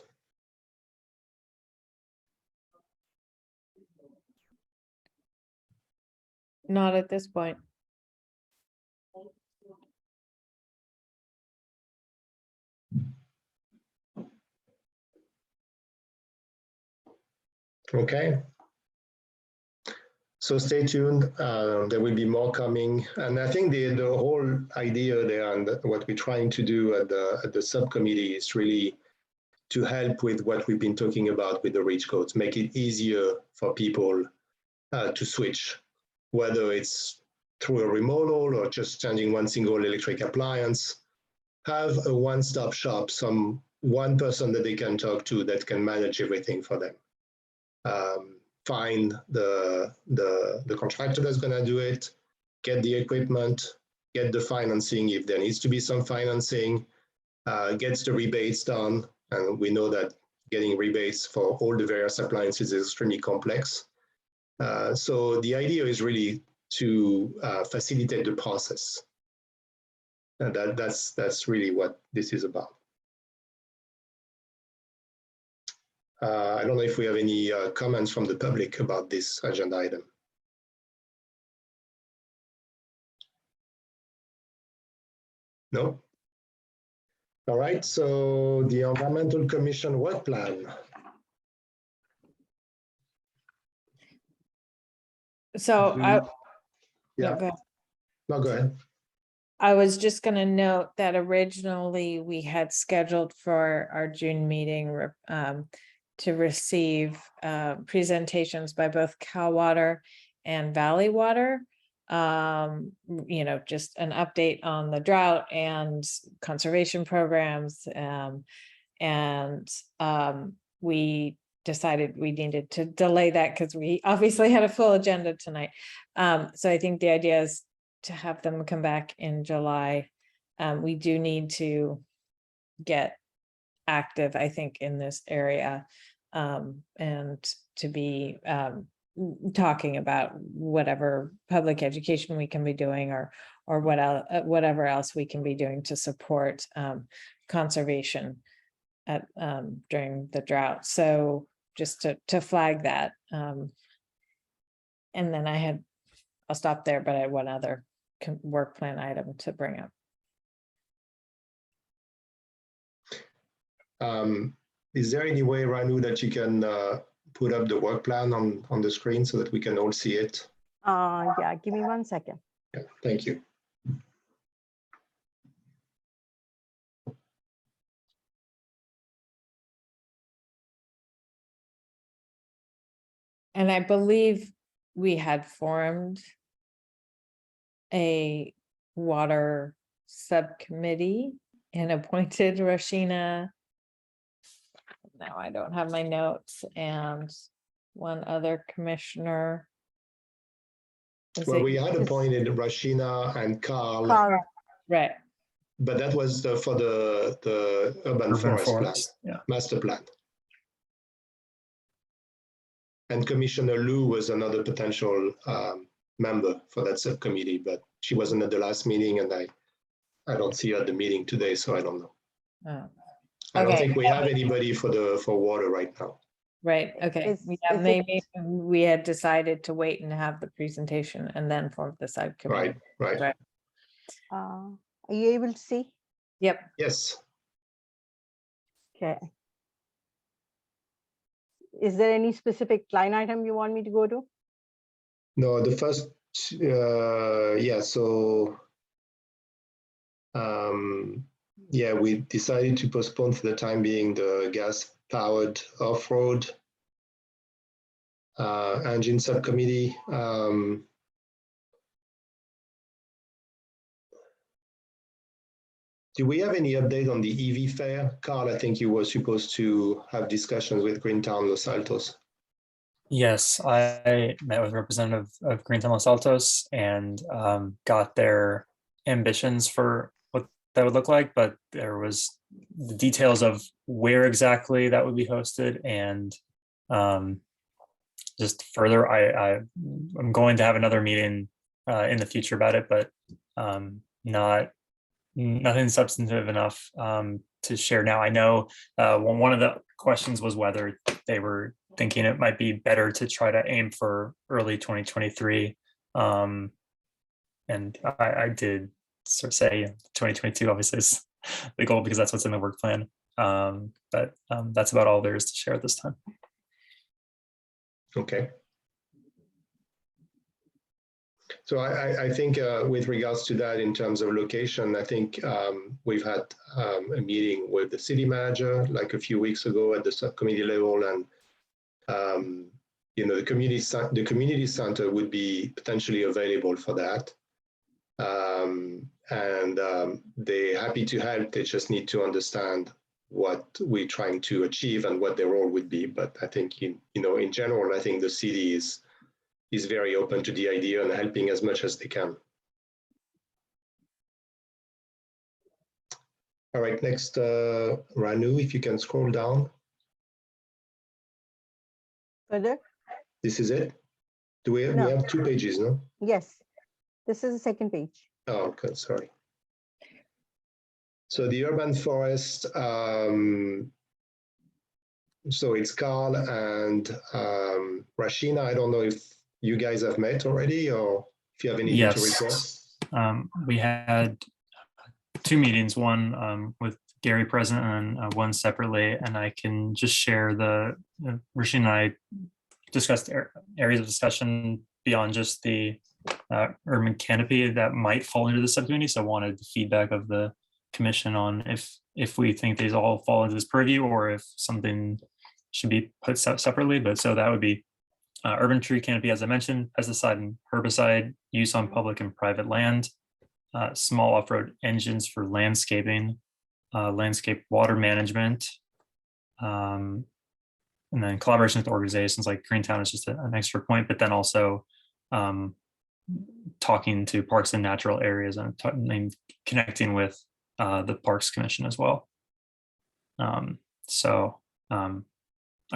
Not at this point. Okay. So stay tuned. There will be more coming, and I think the whole idea there and what we're trying to do at the subcommittee is really to help with what we've been talking about with the reach codes, make it easier for people to switch, whether it's through a remodel or just changing one single electric appliance. Have a one-stop shop, one person that they can talk to that can manage everything for them. Find the contractor that's going to do it, get the equipment, get the financing if there needs to be some financing, gets the rebates done. And we know that getting rebates for all the various appliances is extremely complex. So the idea is really to facilitate the process. And that's really what this is about. I don't know if we have any comments from the public about this agenda item. No? All right, so the Environmental Commission work plan. So Yeah, go ahead. no, go ahead. I was just going to note that originally we had scheduled for our June meeting to receive presentations by both Cal Water and Valley Water. Just an update on the drought and conservation programs. We decided we needed to delay that because we obviously had a full agenda tonight. So I think the idea is to have them come back in July. We do need to get active, I think, in this area and to be talking about whatever public education we can be doing or whatever else we can be doing to support conservation during the drought. So just to flag that. And then I'll stop there, but I had one other work plan item to bring up. Is there any way, Ranu, that you can put up the work plan on the screen so that we can all see it? Yeah, give me 1 second. Yeah, thank you. And I believe we had formed a water subcommittee and appointed Rashina. Now I don't have my notes, and one other commissioner. Well, we had appointed Rashina and Carl, Right. but that was for the urban forest plan, Yeah. master plan. And Commissioner Liu was another potential member for that subcommittee, but she wasn't at the last meeting, and I don't see her at the meeting today, so I don't know. I don't think we have anybody for water right now. Right, okay. Maybe we had decided to wait and have the presentation and then form the subcommittee. Right. Are you able to see? Yep. Yes. Okay. Is there any specific line item you want me to go to? No, the first, yeah, so, yeah, we decided to postpone for the time being the gas-powered off-road engine subcommittee. Do we have any update on the EV fair? Carl, I think you were supposed to have discussions with Greentown Los Altos. Yes, I met with a representative of Greentown Los Altos and got their ambitions for what that would look like, but there was the details of where exactly that would be hosted and just further, I'm going to have another meeting in the future about it, but nothing substantive enough to share now. I know one of the questions was whether they were thinking it might be better to try to aim for early 2023. And I did sort of say 2022 obviously is the goal because that's what's in the work plan. But that's about all there is to share at this time. Okay. So I think with regards to that, in terms of location, I think we've had a meeting with the city manager like a few weeks ago at the subcommittee level, and the community center would be potentially available for that. They're happy to help. They just need to understand what we're trying to achieve and what their role would be. But I think, in general, I think the city is very open to the idea and helping as much as they can. All right, next, Ranu, if you can scroll down. Further? This is it? We No. have 2 pages, no? Yes, this is the second page. Oh, okay, sorry. So the urban forest, so it's Carl and Rashina. I don't know if you guys have met already or if you have anything to report. We had 2 meetings, one with Gary present and one separately, and I can just share Rashina and I discussed areas of discussion beyond just the urban canopy that might fall into the subcommittee. So I wanted the feedback of the commission on if we think these all fall into this purview or if something should be put separately. But so that would be urban tree canopy, as I mentioned, pesticide and herbicide use on public and private land, small off-road engines for landscaping, landscape water management, and then collaboration with organizations like Greentown is just an extra point, but then also talking to parks and natural areas and connecting with the Parks Commission as well. I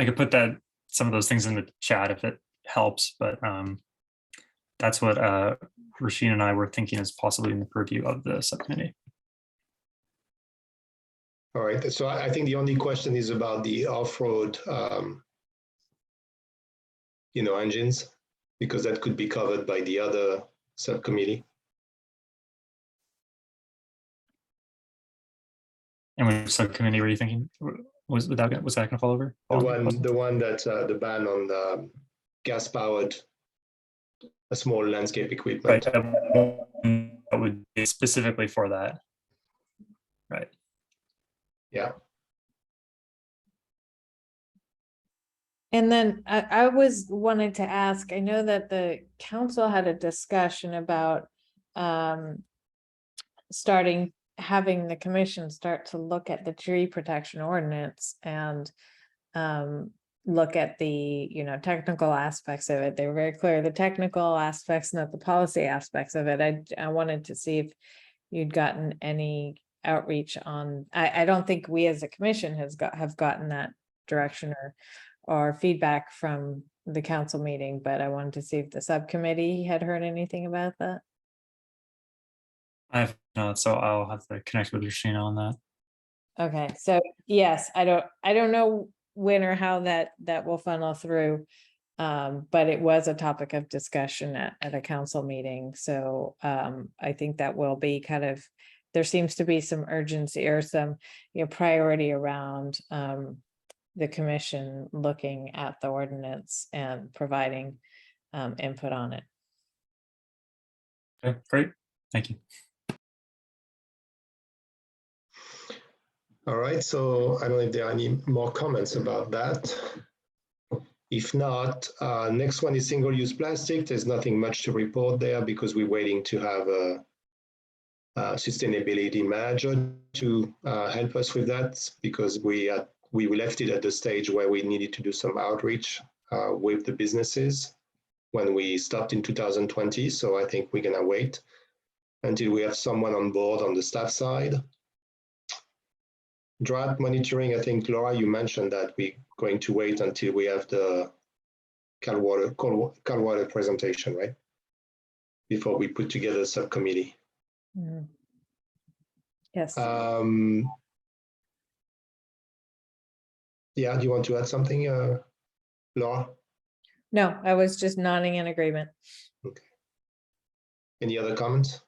could put some of those things in the chat if it helps, but that's what Rasheen and I were thinking is possibly in the purview of the subcommittee. All right, so I think the only question is about the off-road, engines, because that could be covered by the other subcommittee. And which subcommittee were you thinking? Was that going to fall over? The one that the ban on gas-powered, a small landscape equipment. Right, that would be specifically for that. Right. Yeah. And then I was wanting to ask, I know that the council had a discussion about having the commission start to look at the tree protection ordinance and look at the technical aspects of it. They were very clear, the technical aspects, not the policy aspects of it. I wanted to see if you'd gotten any outreach on. I don't think we as a commission have gotten that direction or feedback from the council meeting, but I wanted to see if the subcommittee had heard anything about that. I have not, so I'll have to connect with Rashina on that. Okay, so yes, I don't know when or how that will funnel through, but it was a topic of discussion at a council meeting. So I think that will be kind of, there seems to be some urgency or some priority around the commission looking at the ordinance and providing input on it. Okay, great, thank you. All right, so I don't know if there are any more comments about that. If not, next one is single-use plastic. There's nothing much to report there because we're waiting to have a sustainability manager to help us with that, because we left it at the stage where we needed to do some outreach with the businesses when we stopped in 2020. So I think we're gonna wait until we have someone on board on the staff side. Drought monitoring, I think, Laura, you mentioned that we're going to wait until we have the cold water presentation, right? Before we put together a subcommittee. Mm-hmm. Yes. Yeah, do you want to add something, Laura? No, I was just nodding in agreement. Okay. Any other comments?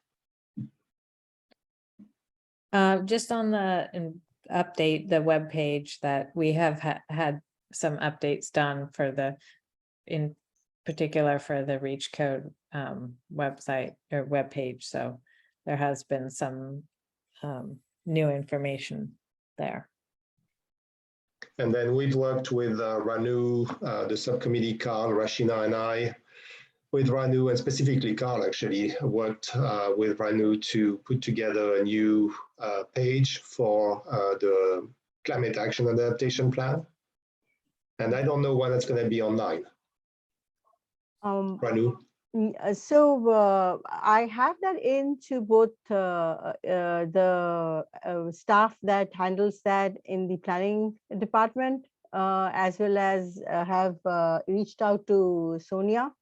Just on the update, the webpage that we have had some updates done for the in particular for the Reach Code website or webpage. So there has been some new information there. And then we've worked with Ranu, the subcommittee, Carl, Rashina, and I, with Ranu, and specifically Carl actually worked with Ranu to put together a new page for the climate action adaptation plan. And I don't know when it's going to be online. Ranu? So I have that into both the staff that handles that in the planning department, as well as have reached out to Sonia.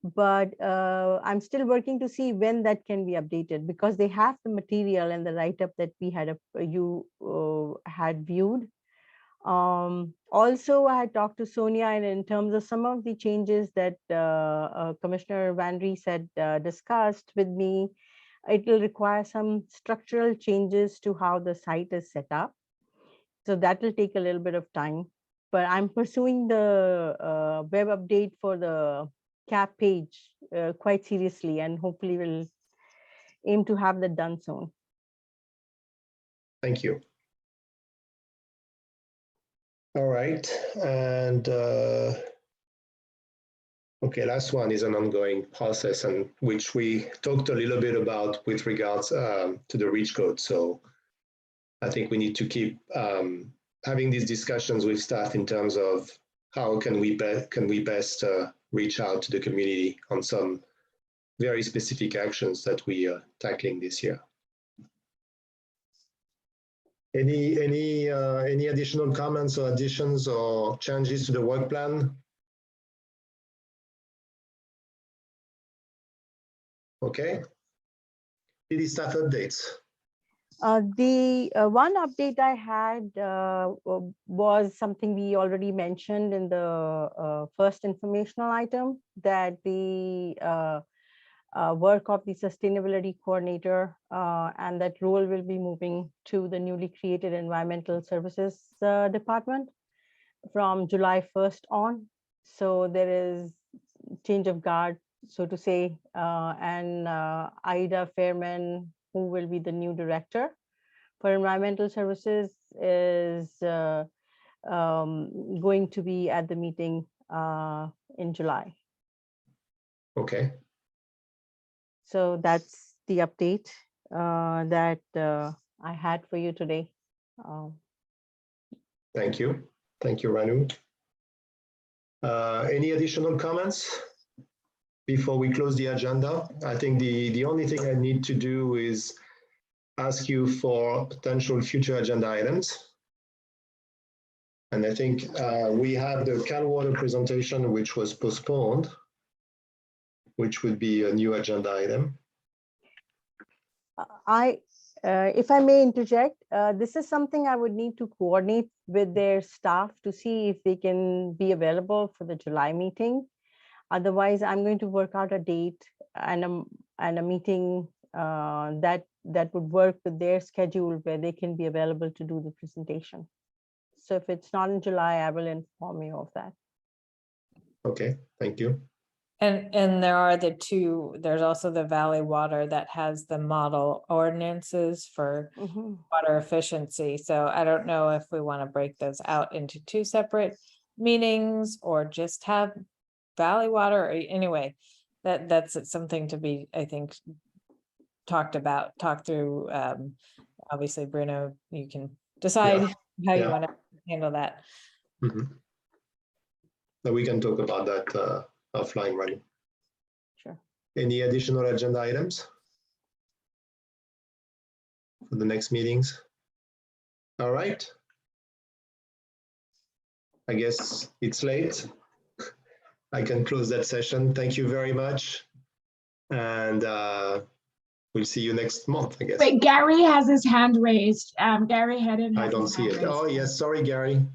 But I'm still working to see when that can be updated, because they have the material and the write-up that we had you had viewed. Also, I had talked to Sonia, and in terms of some of the changes that Commissioner Van Rees had discussed with me, it will require some structural changes to how the site is set up. So that will take a little bit of time, but I'm pursuing the web update for the CAP page quite seriously, and hopefully we'll aim to have that done soon. Thank you. All right, and okay, last one is an ongoing process, and which we talked a little bit about with regards to the Reach Code. So I think we need to keep having these discussions with staff in terms of how can we best reach out to the community on some very specific actions that we are tackling this year. Any additional comments or additions or changes to the work plan? Okay. PD staff updates. The one update I had was something we already mentioned in the first informational item, that the work of the sustainability coordinator and that role will be moving to the newly created environmental services department from July 1st on. So there is change of guard, so to say, and Ida Fairman, who will be the new director for environmental services, is going to be at the meeting in July. Okay. So that's the update that I had for you today. Thank you. Thank you, Ranu. Any additional comments before we close the agenda? I think the only thing I need to do is ask you for potential future agenda items. And I think we have the Calwater presentation, which was postponed, which would be a new agenda item. If I may interject, this is something I would need to coordinate with their staff to see if they can be available for the July meeting. Otherwise, I'm going to work out a date and a meeting that would work with their schedule, where they can be available to do the presentation. So if it's not in July, I will inform you of that. Okay, thank you. And there are there's also the Valley Water that has the model ordinances for water efficiency. So I don't know if we want to break those out into two separate meetings or just have Valley Water, or anyway, that's something to be, I think, talked through. Obviously, Bruno, you can decide how you want to handle that. So we can talk about that offline, right? Sure. Any additional agenda items for the next meetings? All right. I guess it's late. I can close that session. Thank you very much. And we'll see you next month, I guess. Wait, Gary has his hand raised. Gary Hedden. I don't see it. Oh, yes. Sorry, Gary.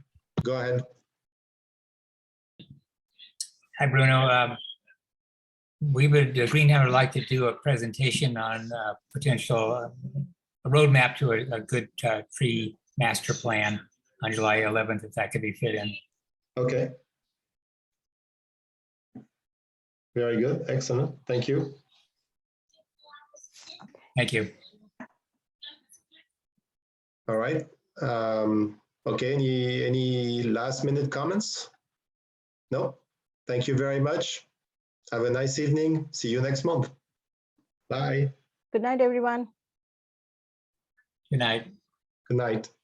Go ahead. Hi, Bruno. Greenham would like to do a presentation on potential a roadmap to a good tree master plan on July 11th, if that could be fit in. Okay. Very good. Excellent. Thank you. Thank you. All right. Okay. Any last minute comments? No. Thank you very much. Have a nice evening. See you next month. Bye. Good night, everyone. Good night. Good night.